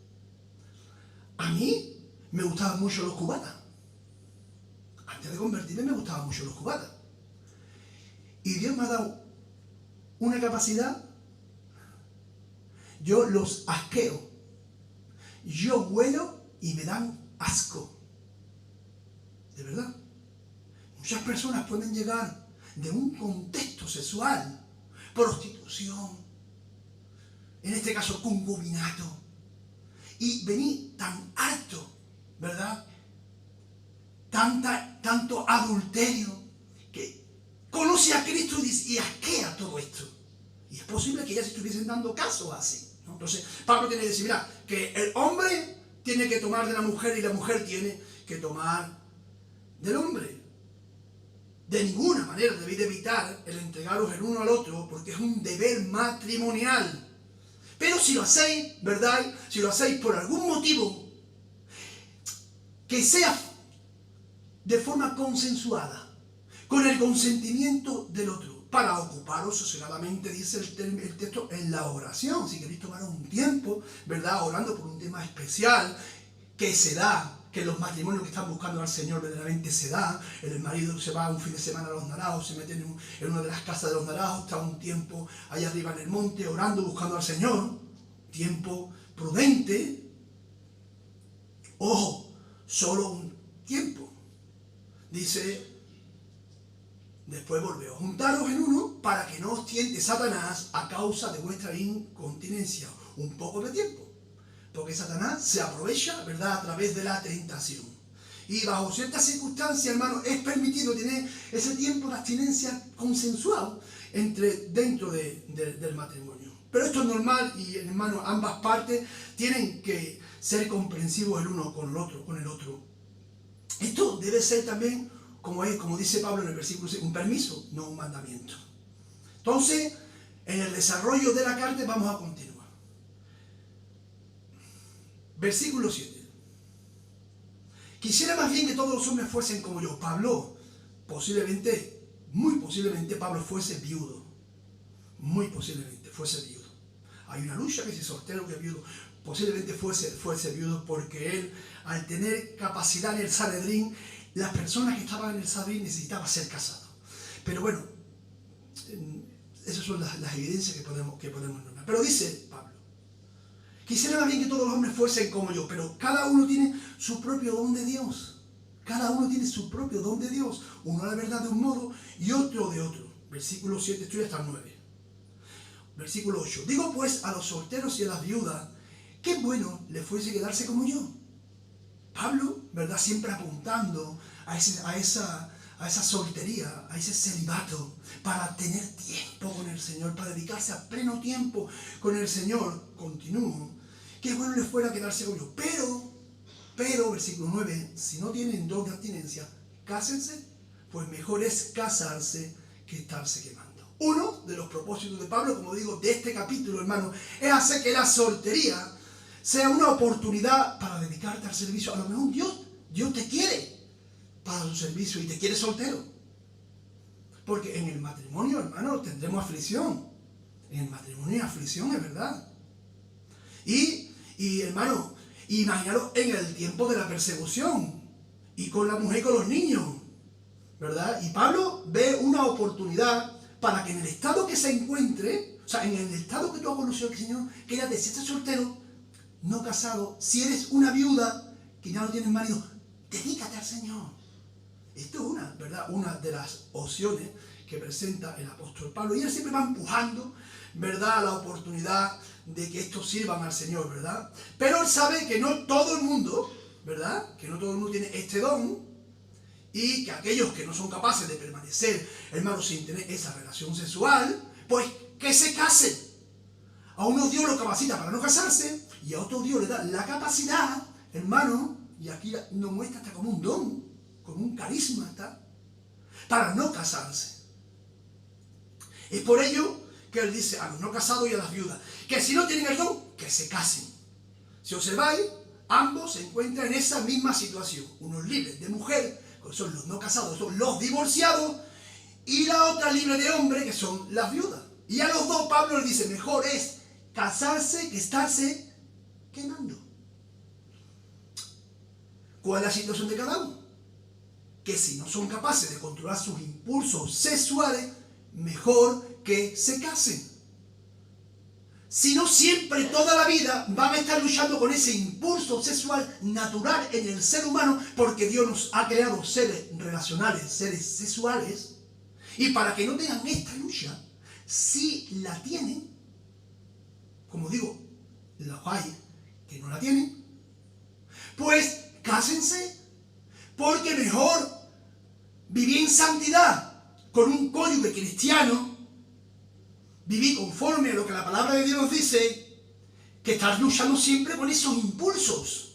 [SPEAKER 1] a mí me gustaban mucho los cubatas. Antes de convertirme me gustaban mucho los cubatas. Y Dios me ha dado una capacidad. Yo los asqueo. Yo huelo y me dan asco. De verdad. Muchas personas pueden llegar de un contexto sexual, prostitución, en este caso concubinato, y venir tan alto, ¿verdad? Tanto adulterio, que conoce a Cristo y asquea todo esto. Y es posible que ya se estuviesen dando caso así, ¿no? Entonces, Pablo tiene que decir, mira, que el hombre tiene que tomar de la mujer y la mujer tiene que tomar del hombre. De ninguna manera debéis evitar el entregaros el uno al otro, porque es un deber matrimonial. Pero si lo hacéis, ¿verdad? Si lo hacéis por algún motivo, que sea de forma consensuada, con el consentimiento del otro, para ocuparos sosegadamente, dice el texto, en la oración. Si queréis tomar un tiempo, ¿verdad? Orando por un tema especial que se da, que los matrimonios que están buscando al Señor verdaderamente se da. El marido se va un fin de semana a los Naranjos, se mete en una de las casas de los Naranjos, está un tiempo allá arriba en el monte orando, buscando al Señor. Tiempo prudente. Ojo, solo un tiempo. Dice, después volveos, juntaros en uno para que no os tiente Satanás a causa de vuestra incontinencia. Un poco de tiempo. Porque Satanás se aprovecha, ¿verdad?, a través de la tentación. Y bajo ciertas circunstancias, hermano, es permitido tener ese tiempo de abstinencia consensual dentro del matrimonio. Pero esto es normal y, hermano, ambas partes tienen que ser comprensivos el uno con el otro. Esto debe ser también, como dice Pablo en el versículo 6, un permiso, no un mandamiento. Entonces, en el desarrollo de la carta vamos a continuar. Versículo 7. Quisiera más bien que todos los hombres fuesen como yo. Pablo, muy posiblemente Pablo fuese viudo. Muy posiblemente fuese viudo. Hay una lucha que si soltero que viudo. Posiblemente fuese viudo porque él, al tener capacidad en el Sanedrín, las personas que estaban en el Sanedrín necesitaban ser casados. Pero bueno, esas son las evidencias que podemos nombrar. Pero dice Pablo, quisiera más bien que todos los hombres fuesen como yo, pero cada uno tiene su propio don de Dios. Cada uno tiene su propio don de Dios. Uno la verdad de un modo y otro de otro. Versículo 7, estoy hasta el 9. Versículo 8. Digo pues a los solteros y a las viudas, qué bueno les fuese quedarse como yo. Pablo, ¿verdad? Siempre apuntando a esa soltería, a ese celibato, para tener tiempo con el Señor, para dedicarse a pleno tiempo con el Señor. Continúo. Qué bueno les fuera quedarse con yo. Pero, versículo 9, si no tienen don de abstinencia, cásense, pues mejor es casarse que estarse quemando. Uno de los propósitos de Pablo, como digo, de este capítulo, hermano, es hacer que la soltería sea una oportunidad para dedicarte al servicio. A lo mejor Dios te quiere para su servicio y te quiere soltero. Porque en el matrimonio, hermano, tendremos aflicción. En el matrimonio hay aflicción, es verdad. Y hermano, imagínalo en el tiempo de la persecución. Y con la mujer y con los niños. ¿Verdad? Y Pablo ve una oportunidad para que en el estado que se encuentre, o sea, en el estado que tú has conocido al Señor, que ya si estás soltero, no casado, si eres una viuda, que ya no tienes marido, dedícate al Señor. Esto es una de las opciones que presenta el apóstol Pablo. Y él siempre va empujando, ¿verdad?, la oportunidad de que estos sirvan al Señor, ¿verdad? Pero él sabe que no todo el mundo, ¿verdad?, que no todo el mundo tiene este don, y que aquellos que no son capaces de permanecer, hermanos, sin tener esa relación sexual, pues que se casen. A uno Dios lo capacita para no casarse, y a otro Dios le da la capacidad, hermano, y aquí nos muestra hasta como un don, como un carisma, ¿está?, para no casarse. Es por ello que él dice a los no casados y a las viudas, que si no tienen el don, que se casen. Si observáis, ambos se encuentran en esa misma situación. Unos libres de mujer que son los no casados, son los divorciados, y la otra libre de hombre, que son las viudas. Y a los dos Pablo le dice, mejor es casarse que estarse quemando. ¿Cuál es la situación de cada uno? Que si no son capaces de controlar sus impulsos sexuales, mejor que se casen. Si no, siempre, toda la vida, van a estar luchando con ese impulso sexual natural en el ser humano, porque Dios nos ha creado seres relacionales, seres sexuales, y para que no tengan esta lucha, si la tienen, como digo, los hay que no la tienen, pues cásense, porque mejor vivir en santidad con un cónyuge cristiano, vivir conforme a lo que la palabra de Dios nos dice, que estar luchando siempre con esos impulsos.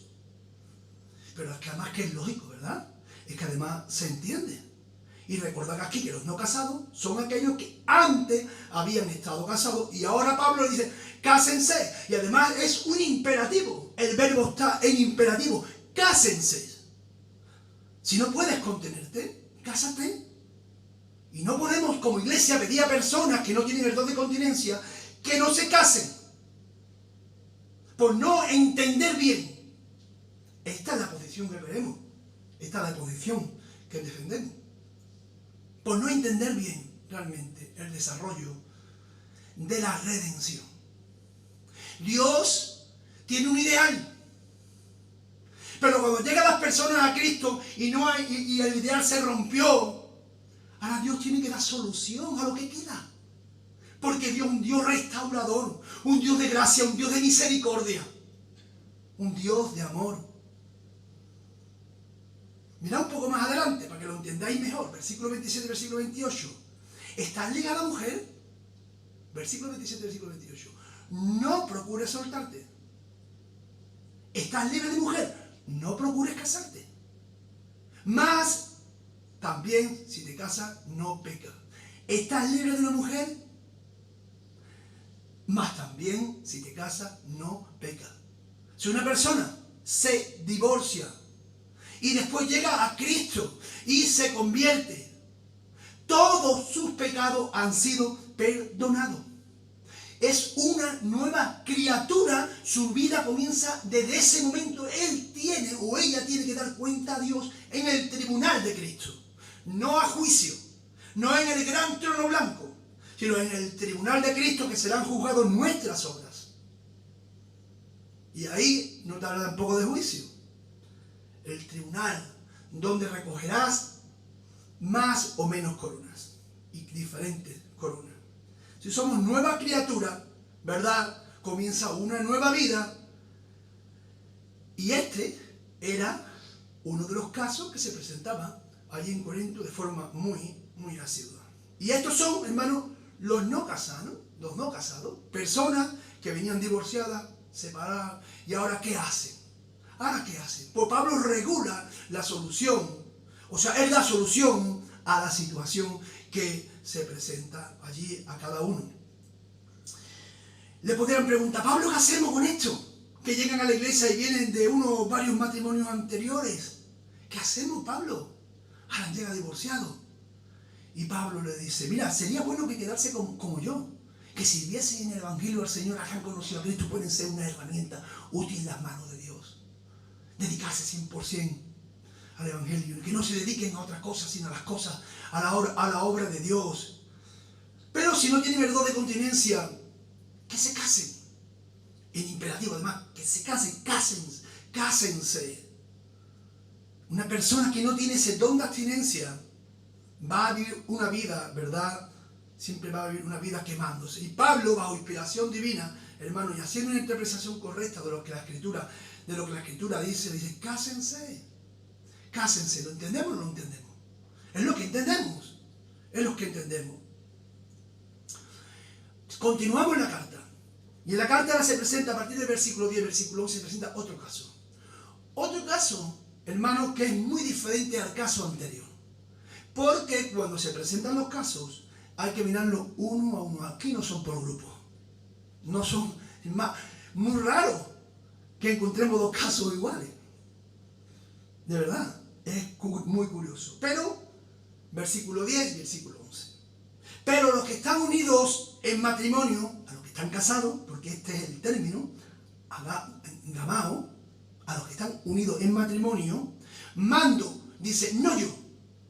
[SPEAKER 1] Pero es que además que es lógico, ¿verdad? Es que además se entiende. Y recordad aquí que los no casados son aquellos que antes habían estado casados, y ahora Pablo le dice, cásense. Y además es un imperativo. El verbo está en imperativo. Cásense. Si no puedes contenerte, cásate. Y no podemos como iglesia pedir a personas que no tienen el don de continencia que no se casen. Por no entender bien. Esta es la posición que queremos. Esta es la posición que defendemos. Por no entender bien realmente el desarrollo de la redención. Dios tiene un ideal. Pero cuando llegan las personas a Cristo y el ideal se rompió, ahora Dios tiene que dar solución a lo que queda. Porque Dios es un Dios restaurador, un Dios de gracia, un Dios de misericordia, un Dios de amor. Mirad un poco más adelante para que lo entendáis mejor. Versículo 27 y versículo 28. ¿Estás ligada, mujer? Versículo 27 y versículo 28. No procures soltarte. ¿Estás libre de mujer? No procures casarte. Mas también, si te casas, no pecas. ¿Estás libre de una mujer? Mas también, si te casas, no pecas. Si una persona se divorcia y después llega a Cristo y se convierte, todos sus pecados han sido perdonados. Es una nueva criatura, su vida comienza desde ese momento. Él tiene o ella tiene que dar cuenta a Dios en el tribunal de Cristo. No a juicio, no en el gran trono blanco, sino en el tribunal de Cristo, que serán juzgadas nuestras obras. Y ahí no te habla tampoco de juicio. El tribunal donde recogerás más o menos coronas y diferentes coronas. Si somos nueva criatura, ¿verdad? Comienza una nueva vida. Y este era uno de los casos que se presentaban allí en Corinto de forma muy, muy asidua. Y estos son, hermanos, los no casados, personas que venían divorciadas, separadas, y ahora ¿qué hacen? Pues Pablo regula la solución, o sea, él da solución a la situación que se presenta allí a cada uno. Le podrían preguntar, Pablo, ¿qué hacemos con esto? Que llegan a la iglesia y vienen de varios matrimonios anteriores. ¿Qué hacemos, Pablo? Ahora llega divorciado. Y Pablo le dice, mira, sería bueno que quedarse como yo, que sirviesen en el Evangelio al Señor, que han conocido a Cristo, pueden ser una herramienta útil en las manos de Dios. Dedicarse 100% al Evangelio, que no se dediquen a otras cosas, sino a las cosas, a la obra de Dios. Pero si no tienen el don de continencia, que se casen. En imperativo, además, que se casen, cásense. Una persona que no tiene ese don de abstinencia va a vivir una vida, ¿verdad? Siempre va a vivir una vida quemándose. Y Pablo, bajo inspiración divina, hermano, y haciendo una interpretación correcta de lo que la Escritura dice, cásense. Cásense. ¿Lo entendemos o no lo entendemos? Es lo que entendemos. Continuamos en la carta. Y en la carta ahora se presenta, a partir del versículo 10, versículo 11, se presenta otro caso. Otro caso, hermano, que es muy diferente al caso anterior. Porque cuando se presentan los casos, hay que mirarlos uno a uno. Aquí no son por grupo. No son, es más, muy raro que encontremos dos casos iguales. De verdad. Es muy curioso. Pero, versículo 10 y versículo 11. Pero los que están unidos en matrimonio, a los que están casados, porque este es el término, gamao, a los que están unidos en matrimonio, mando, dice, no yo,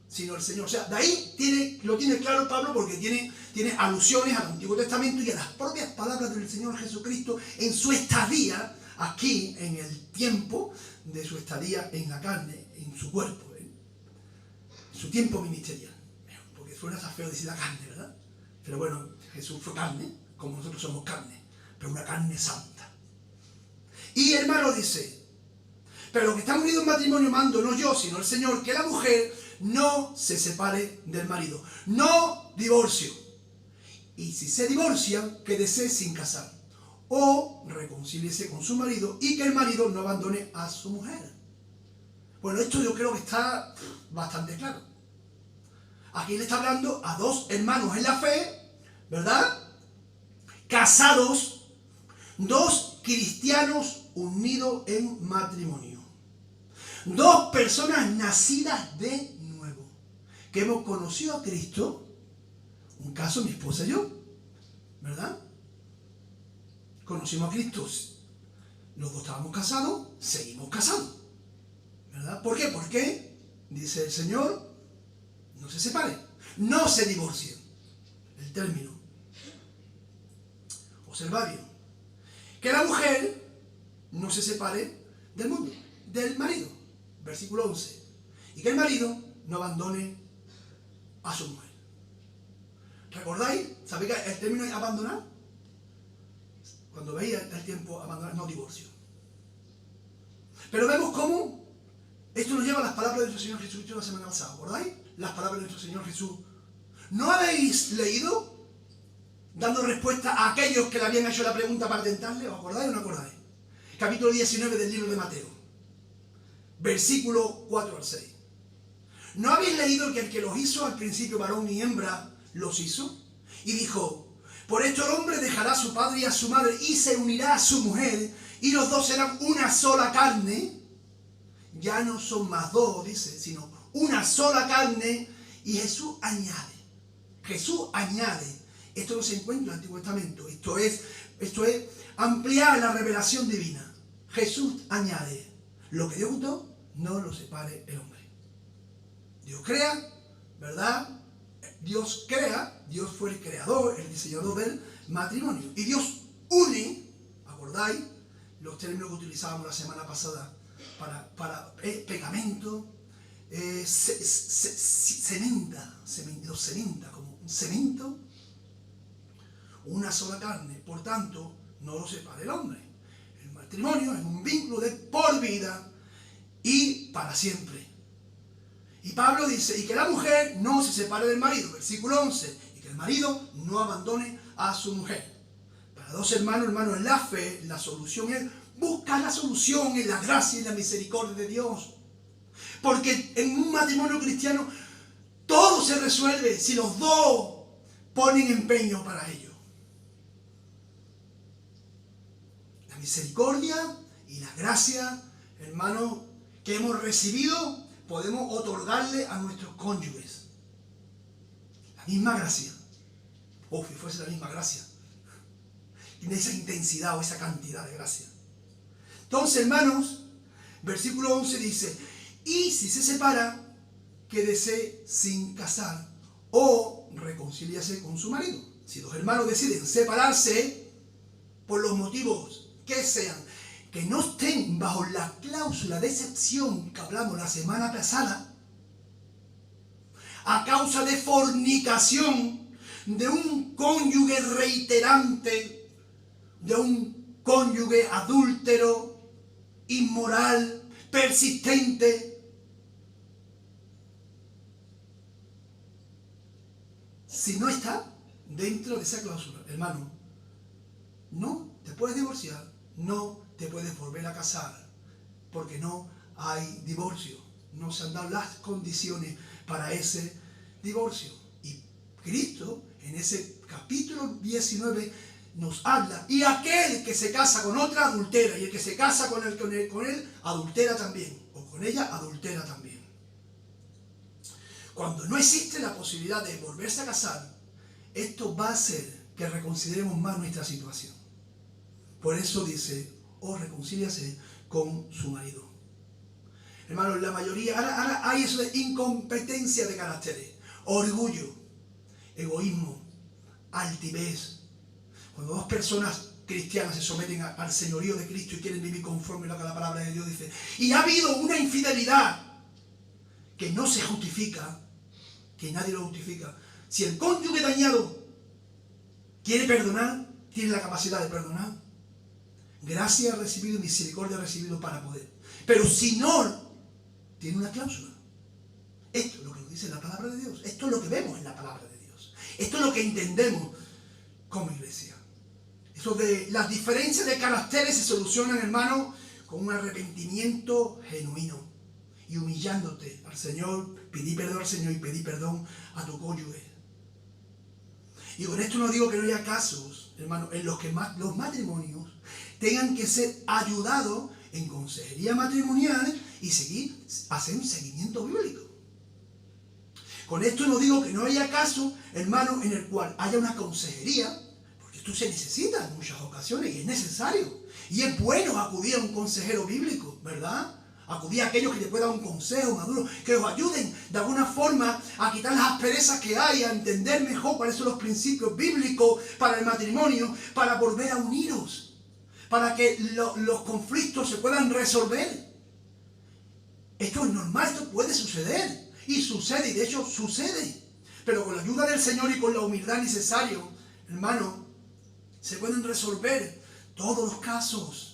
[SPEAKER 1] sino el Señor. O sea, de ahí lo tiene claro Pablo, porque tiene alusiones al Antiguo Testamento y a las propias palabras del Señor Jesucristo en su estadía aquí, en el tiempo de su estadía en la carne, en su cuerpo, en su tiempo ministerial. Porque suena hasta feo decir la carne, ¿verdad? Pero bueno, Jesús fue carne, como nosotros somos carne, pero una carne santa. Y hermano dice, pero los que están unidos en matrimonio mando, no yo, sino el Señor, que la mujer no se separe del marido. No divorcio. Y si se divorcia, quédese sin casar. O reconcíliese con su marido y que el marido no abandone a su mujer. Bueno, esto yo creo que está bastante claro. Aquí le está hablando a dos hermanos en la fe, ¿verdad? Casados, dos cristianos unidos en matrimonio. Dos personas nacidas de nuevo, que hemos conocido a Cristo. Un caso, mi esposa y yo, ¿verdad? Conocimos a Cristo, los dos estábamos casados, seguimos casados, ¿verdad? ¿Por qué? Porque, dice el Señor, no se separen, no se divorcien. El término. Observad bien. Que la mujer no se separe del mundo, del marido. Versículo 11. Y que el marido no abandone a su mujer. ¿Recordáis? ¿Sabéis que el término es abandonar? Cuando veía el tiempo abandonar, no divorcio. Pero vemos cómo esto nos lleva a las palabras de nuestro Señor Jesucristo la semana pasada. ¿Recordáis? Las palabras de nuestro Señor Jesús. ¿No habéis leído? Dando respuesta a aquellos que le habían hecho la pregunta para tentarle. ¿Os acordáis o no acordáis? Capítulo 19 del libro de Mateo. Versículo 4 al 6. ¿No habéis leído que el que los hizo al principio varón y hembra los hizo? Y dijo, por esto el hombre dejará a su padre y a su madre y se unirá a su mujer y los dos serán una sola carne. Ya no son más dos, dice, sino una sola carne. Y Jesús añade, esto no se encuentra en el Antiguo Testamento, esto es ampliar la revelación divina. Jesús añade, lo que Dios juntó, no lo separe el hombre. Dios crea, ¿verdad? Dios crea, Dios fue el creador, el diseñador del matrimonio. Y Dios une, ¿acordáis? Los términos que utilizábamos la semana pasada para pegamento, cementa como un cemento, una sola carne. Por tanto, no lo separe el hombre. El matrimonio es un vínculo de por vida y para siempre. Y Pablo dice, y que la mujer no se separe del marido, versículo 11, y que el marido no abandone a su mujer. Para dos hermanos en la fe, la solución es buscar la solución en la gracia y la misericordia de Dios. Porque en un matrimonio cristiano todo se resuelve si los dos ponen empeño para ello. La misericordia y la gracia, hermanos, que hemos recibido, podemos otorgarle a nuestros cónyuges. La misma gracia. Si fuese la misma gracia. Tiene esa intensidad o esa cantidad de gracia. Entonces, hermanos, versículo 11 dice, y si se separa, quédese sin casar o reconcíliase con su marido. Si dos hermanos deciden separarse por los motivos que sean, que no estén bajo la cláusula de excepción que hablamos la semana pasada, a causa de fornicación, de un cónyuge reiterante, de un cónyuge adúltero, inmoral, persistente, si no está dentro de esa cláusula, hermano, no te puedes divorciar, no te puedes volver a casar, porque no hay divorcio. No se han dado las condiciones para ese divorcio. Y Cristo, en ese capítulo 19, nos habla. Y aquel que se casa con otra adultera, y el que se casa con él adultera también, o con ella adultera también. Cuando no existe la posibilidad de volverse a casar, esto va a hacer que reconsideremos más nuestra situación. Por eso dice, reconcíliase con su marido. Hermanos, la mayoría, ahora hay eso de incompetencia de caracteres, orgullo, egoísmo, altivez. Cuando dos personas cristianas se someten al señorío de Cristo y quieren vivir conforme a lo que la palabra de Dios dice, y ha habido una infidelidad que no se justifica, que nadie lo justifica. Si el cónyuge dañado quiere perdonar, tiene la capacidad de perdonar, gracia ha recibido y misericordia ha recibido para poder. Pero si no, tiene una cláusula. Esto es lo que nos dice la palabra de Dios. Esto es lo que vemos en la palabra de Dios. Esto es lo que entendemos como iglesia. Eso de las diferencias de caracteres se solucionan, hermano, con un arrepentimiento genuino y humillándote al Señor, pedí perdón al Señor y pedí perdón a tu cónyuge. Y con esto no digo que no haya casos, hermano, en los que los matrimonios tengan que ser ayudados en consejería matrimonial y hacer un seguimiento bíblico. Con esto no digo que no haya caso, hermano, en el cual haya una consejería, porque esto se necesita en muchas ocasiones y es necesario. Y es bueno acudir a un consejero bíblico, ¿verdad? Acudir a aquellos que te puedan dar un consejo maduro, que os ayuden de alguna forma a quitar las asperezas que hay, a entender mejor cuáles son los principios bíblicos para el matrimonio, para volver a uniros, para que los conflictos se puedan resolver. Esto es normal, esto puede suceder, y sucede, y de hecho sucede. Pero con la ayuda del Señor y con la humildad necesaria, hermano, se pueden resolver todos los casos.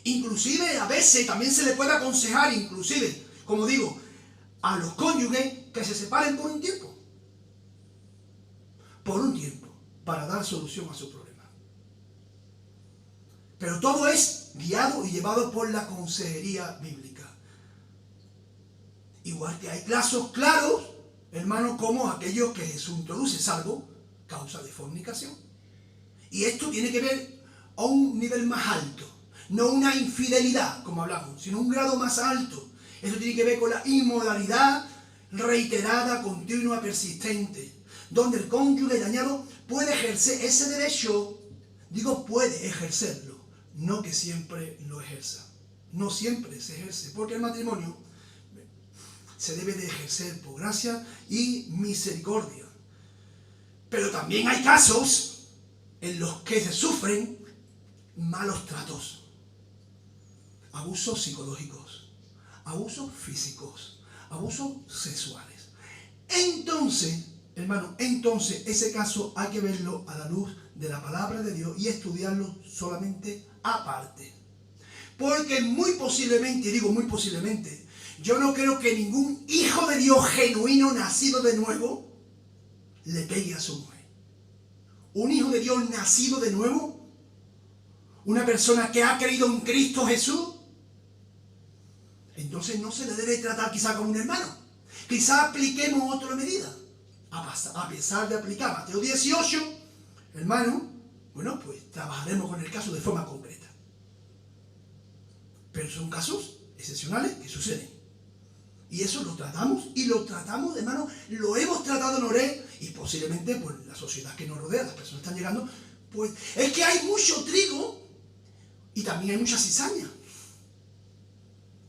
[SPEAKER 1] Inclusive a veces también se le puede aconsejar, inclusive, como digo, a los cónyuges que se separen por un tiempo. Por un tiempo, para dar solución a su problema. Pero todo es guiado y llevado por la consejería bíblica. Igual que hay casos claros, hermano, como aquellos que Jesús introduce, salvo causa de fornicación. Y esto tiene que ver a un nivel más alto. No una infidelidad, como hablamos, sino un grado más alto. Eso tiene que ver con la inmoralidad reiterada, continua, persistente, donde el cónyuge dañado puede ejercer ese derecho, digo puede ejercerlo, no que siempre lo ejerza. No siempre se ejerce, porque el matrimonio se debe de ejercer por gracia y misericordia. Pero también hay casos en los que se sufren malos tratos. Abusos psicológicos, abusos físicos, abusos sexuales. Entonces, hermano, ese caso hay que verlo a la luz de la palabra de Dios y estudiarlo solamente aparte. Porque muy posiblemente, y digo muy posiblemente, yo no creo que ningún hijo de Dios genuino nacido de nuevo le pegue a su mujer. Un hijo de Dios nacido de nuevo, una persona que ha creído en Cristo Jesús, entonces no se le debe tratar quizá como un hermano. Quizá apliquemos otra medida. A pesar de aplicar Mateo 18, hermano, bueno, pues trabajaremos con el caso de forma concreta. Pero son casos excepcionales que suceden. Y eso lo tratamos, hermano, lo hemos tratado en Oré, y posiblemente por la sociedad que nos rodea, las personas están llegando, pues es que hay mucho trigo y también hay mucha cizaña.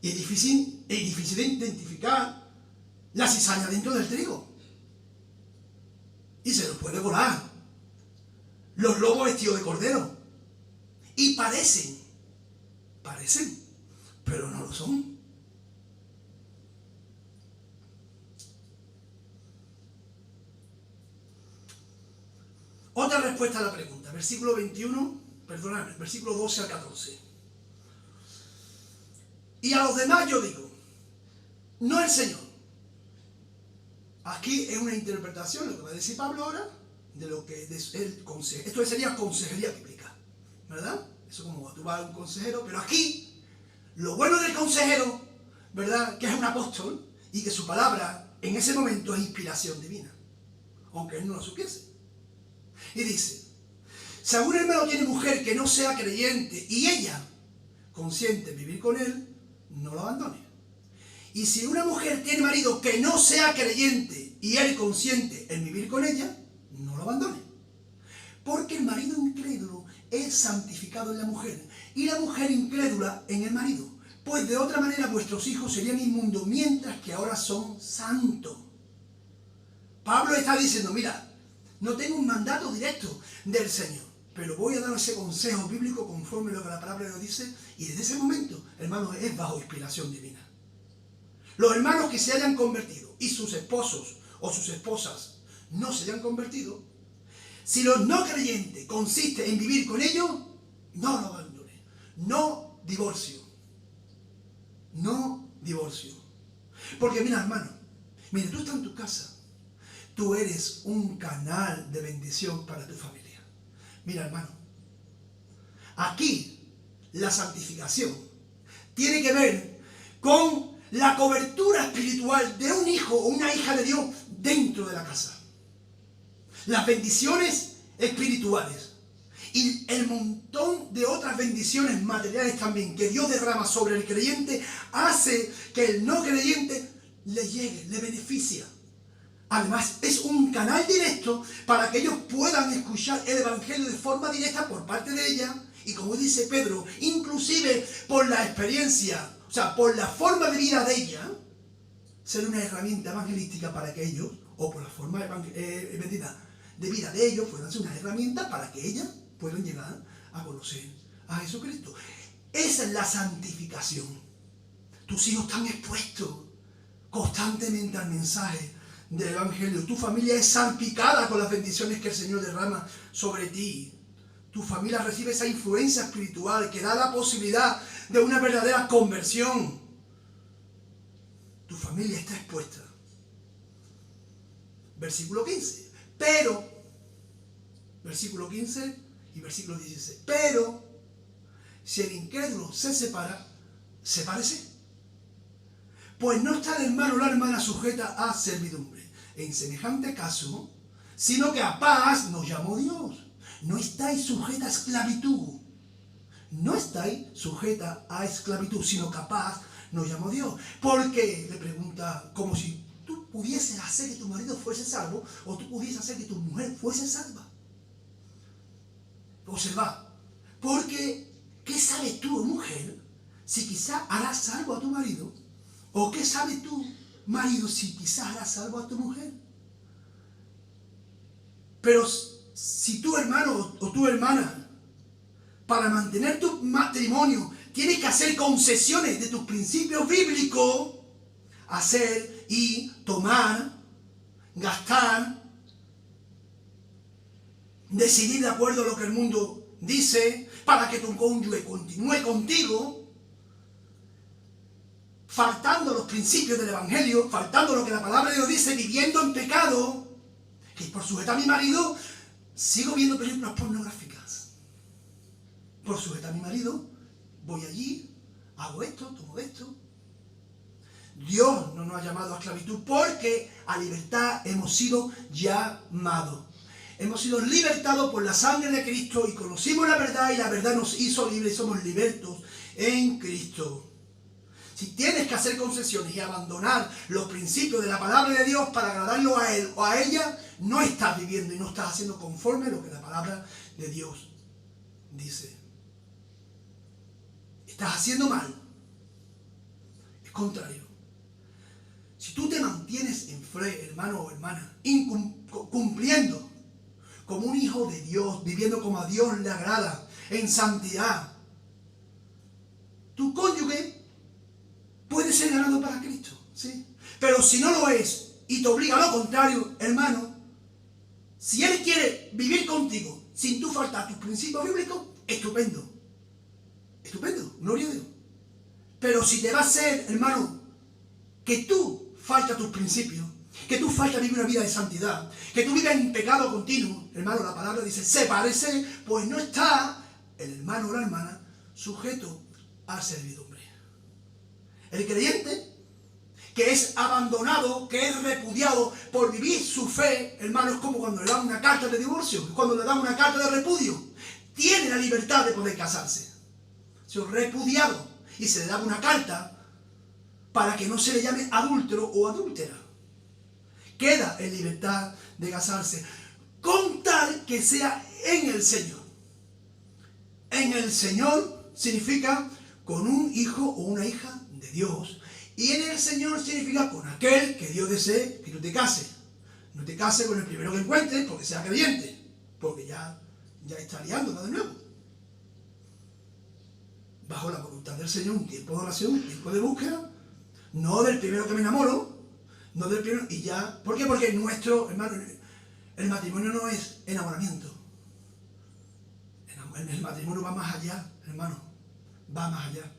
[SPEAKER 1] Y es difícil de identificar la cizaña dentro del trigo. Y se los puede volar. Los lobos vestidos de cordero. Y parecen, pero no lo son. Otra respuesta a la pregunta, versículo 12 al 14. Y a los demás yo digo, no el Señor. Aquí es una interpretación, lo que va a decir Pablo ahora, de lo que es el consejo. Esto sería consejería bíblica, ¿verdad? Eso como tú vas a un consejero, pero aquí, lo bueno del consejero, ¿verdad? Que es un apóstol y que su palabra en ese momento es inspiración divina, aunque él no lo supiese. Y dice, si algún hermano tiene mujer que no sea creyente y ella consiente en vivir con él, no lo abandone. Y si una mujer tiene marido que no sea creyente y él consciente en vivir con ella, no lo abandone. Porque el marido incrédulo es santificado en la mujer y la mujer incrédula en el marido. Pues de otra manera vuestros hijos serían inmundos mientras que ahora son santos. Pablo está diciendo, mira, no tengo un mandato directo del Señor, pero voy a dar ese consejo bíblico conforme a lo que la palabra de Dios dice, y desde ese momento, hermanos, es bajo inspiración divina. Los hermanos que se hayan convertido y sus esposos o sus esposas no se hayan convertido, si los no creyentes consiste en vivir con ellos, no lo abandonen. No divorcio. No divorcio. Porque mira, hermano, mira, tú estás en tu casa. Tú eres un canal de bendición para tu familia. Mira, hermano, aquí la santificación tiene que ver con la cobertura espiritual de un hijo o una hija de Dios dentro de la casa. Las bendiciones espirituales y el montón de otras bendiciones materiales también que Dios derrama sobre el creyente hace que el no creyente le llegue, le beneficia. Además, es un canal directo para que ellos puedan escuchar el Evangelio de forma directa por parte de ella. Y como dice Pedro, inclusive por la experiencia, o sea, por la forma de vida de ella, ser una herramienta evangelística para que ellos, o por la forma de vida de ellos, puedan ser una herramienta para que ellas puedan llegar a conocer a Jesucristo. Esa es la santificación. Tus hijos están expuestos constantemente al mensaje del Evangelio. Tu familia es salpicada con las bendiciones que el Señor derrama sobre ti. Tu familia recibe esa influencia espiritual que da la posibilidad de una verdadera conversión. Tu familia está expuesta. Versículo 15. Pero, versículo 15 y versículo 16. Pero, si el incrédulo se separa, sepárese. Pues no está el hermano o la hermana sujeta a servidumbre. En semejante caso, sino que a paz nos llamó Dios. No estáis sujeta a esclavitud. No estáis sujeta a esclavitud, sino que a paz nos llamó Dios. Porque le pregunta, como si tú pudieses hacer que tu marido fuese salvo, o tú pudieses hacer que tu mujer fuese salva. Observa, porque ¿qué sabes tú, mujer, si quizá harás salvo a tu marido? ¿O qué sabes tú, marido, si quizás harás salvo a tu mujer? Pero si tu hermano o tu hermana, para mantener tu matrimonio, tienes que hacer concesiones de tus principios bíblicos, hacer y tomar, gastar, decidir de acuerdo a lo que el mundo dice, para que tu cónyuge continúe contigo, faltando los principios del Evangelio, faltando lo que la palabra de Dios dice, viviendo en pecado, que por sujetar a mi marido, sigo viendo películas pornográficas. Por sujetar a mi marido, voy allí, hago esto, tomo esto. Dios no nos ha llamado a esclavitud porque a libertad hemos sido llamados. Hemos sido libertados por la sangre de Cristo y conocimos la verdad y la verdad nos hizo libres y somos libertos en Cristo. Si tienes que hacer concesiones y abandonar los principios de la palabra de Dios para agradarlo a él o a ella, no estás viviendo y no estás haciendo conforme a lo que la palabra de Dios dice. Estás haciendo mal. Es contrario. Si tú te mantienes en fe, hermano o hermana, cumpliendo como un hijo de Dios, viviendo como a Dios le agrada, en santidad, tu cónyuge puede ser ganado para Cristo, ¿sí? Pero si no lo es y te obliga a lo contrario, hermano, si él quiere vivir contigo sin tú faltar tus principios bíblicos, estupendo. Estupendo, gloria a Dios. Pero si te va a hacer, hermano, que tú faltas tus principios, que tú faltas vivir una vida de santidad, que tú vives en pecado continuo, hermano, la palabra dice, sepárese, pues no está el hermano o la hermana sujeto a servidumbre. El creyente que es abandonado, que es repudiado por vivir su fe, hermano, es como cuando le dan una carta de divorcio, es cuando le dan una carta de repudio. Tiene la libertad de poder casarse. Se ha repudiado y se le da una carta para que no se le llame adúltero o adúltera. Queda en libertad de casarse, con tal que sea en el Señor. En el Señor significa con un hijo o una hija de Dios. Y en el Señor significa con aquel que Dios desee que tú te cases. No te cases con el primero que encuentres porque sea creyente, porque ya está liándola de nuevo. Bajo la voluntad del Señor, un tiempo de oración, un tiempo de búsqueda, no del primero que me enamoro, no del primero, y ya. ¿Por qué? Porque nuestro, hermano, el matrimonio no es enamoramiento. El matrimonio va más allá, hermano, va más allá.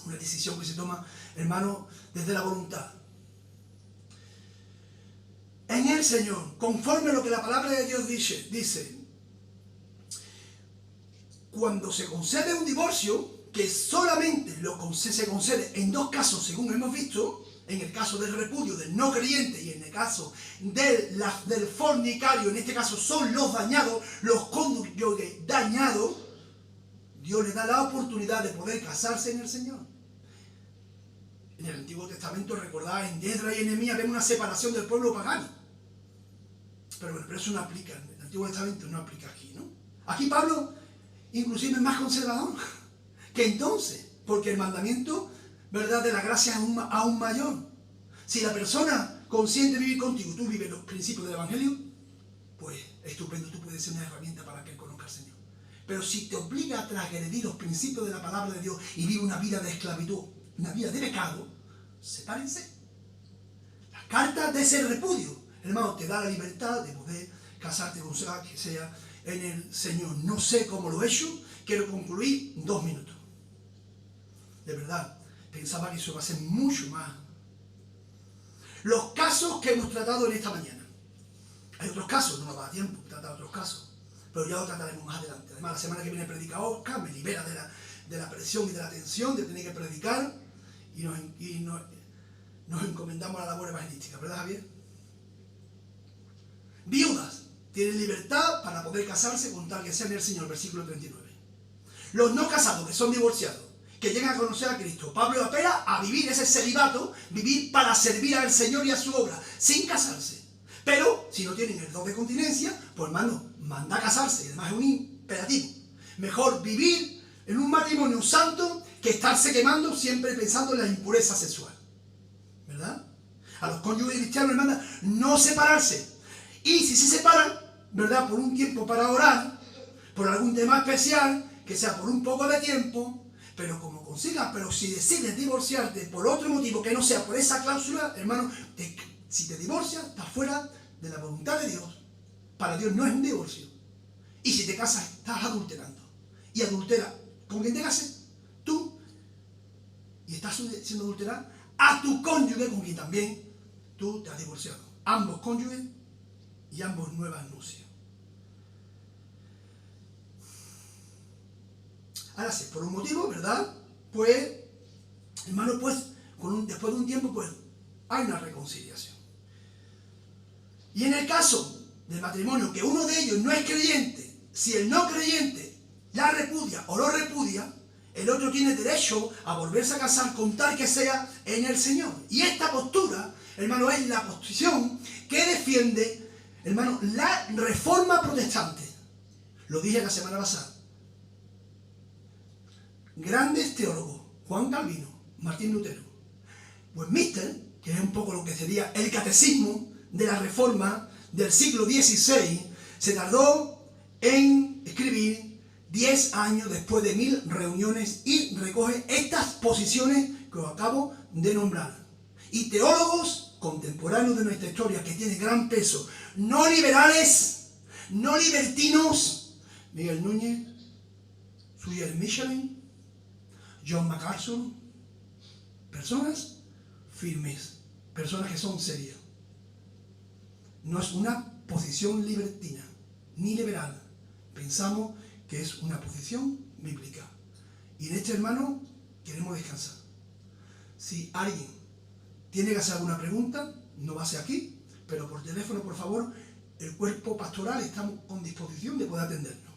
[SPEAKER 1] Una decisión que se toma, hermano, desde la voluntad. En el Señor, conforme a lo que la palabra de Dios dice, cuando se concede un divorcio, que solamente se concede en dos casos, según hemos visto, en el caso del repudio del no creyente y en el caso del fornicario, en este caso son los dañados, los cónyuges dañados, Dios les da la oportunidad de poder casarse en el Señor. En el Antiguo Testamento, recordad, en Esdras y en Nehemías vemos una separación del pueblo pagano. Pero bueno, eso no aplica, en el Antiguo Testamento no aplica aquí, ¿no? Aquí Pablo inclusive es más conservador que entonces, porque el mandamiento, ¿verdad?, de la gracia es aún mayor. Si la persona consiente vivir contigo, tú vives los principios del Evangelio, pues estupendo, tú puedes ser una herramienta para que él conozca al Señor. Pero si te obliga a transgredir los principios de la palabra de Dios y vive una vida de esclavitud, una vida de pecado, sepárense. La carta de ese repudio, hermano, te da la libertad de poder casarte con que sea en el Señor. No sé cómo lo he hecho, quiero concluir 2 minutos. De verdad, pensaba que eso va a ser mucho más. Los casos que hemos tratado en esta mañana. Hay otros casos, no nos va a dar tiempo tratar otros casos, pero ya lo trataremos más adelante. Además, la semana que viene predica Oscar, me libera de la presión y de la tensión de tener que predicar y nos encomendamos a la labor evangelística, ¿verdad, Javier? Viudas tienen libertad para poder casarse con tal que sea en el Señor, versículo 39. Los no casados, que son divorciados, que llegan a conocer a Cristo, Pablo apela a vivir ese celibato, vivir para servir al Señor y a su obra, sin casarse. Pero, si no tienen el don de continencia, pues hermano, manda a casarse, y además es un imperativo. Mejor vivir en un matrimonio santo que estarse quemando siempre pensando en la impureza sexual. ¿Verdad? A los cónyuges cristianos les manda no separarse. Y si se separan, ¿verdad?, por un tiempo para orar, por algún tema especial, que sea por un poco de tiempo, pero como consigas, pero si decides divorciarte por otro motivo que no sea por esa cláusula, hermano, si te divorcias, estás fuera de la voluntad de Dios. Para Dios no es un divorcio. Y si te casas, estás adulterando. Y adultera, ¿con quién te cases? Tú. Y estás siendo adulterada a tu cónyuge, con quien también tú te has divorciado. Ambos cónyuges y ambos nuevas nupcias. Ahora sí, por un motivo, ¿verdad? Pues, hermano, pues, después de un tiempo, pues, hay una reconciliación. Y en el caso del matrimonio, que uno de ellos no es creyente, si el no creyente la repudia o lo repudia, el otro tiene derecho a volverse a casar con tal que sea en el Señor. Y esta postura, hermano, es la posición que defiende, hermano, la reforma protestante. Lo dije la semana pasada. Grandes teólogos, Juan Calvino, Martín Lutero, Westminster, que es un poco lo que sería el catecismo de la Reforma del siglo XVI, se tardó en escribir 10 años después de 1000 reuniones y recoge estas posiciones que os acabo de nombrar. Y teólogos contemporáneos de nuestra historia que tienen gran peso, no liberales, no libertinos, Miguel Núñez, Suyer Michelin, John MacArthur, personas firmes, personas que son serias. No es una posición libertina, ni liberal. Pensamos que es una posición bíblica. Y en este, hermano, queremos descansar. Si alguien tiene que hacer alguna pregunta, no va a ser aquí, pero por teléfono, por favor, el cuerpo pastoral estamos con disposición de poder atendernos.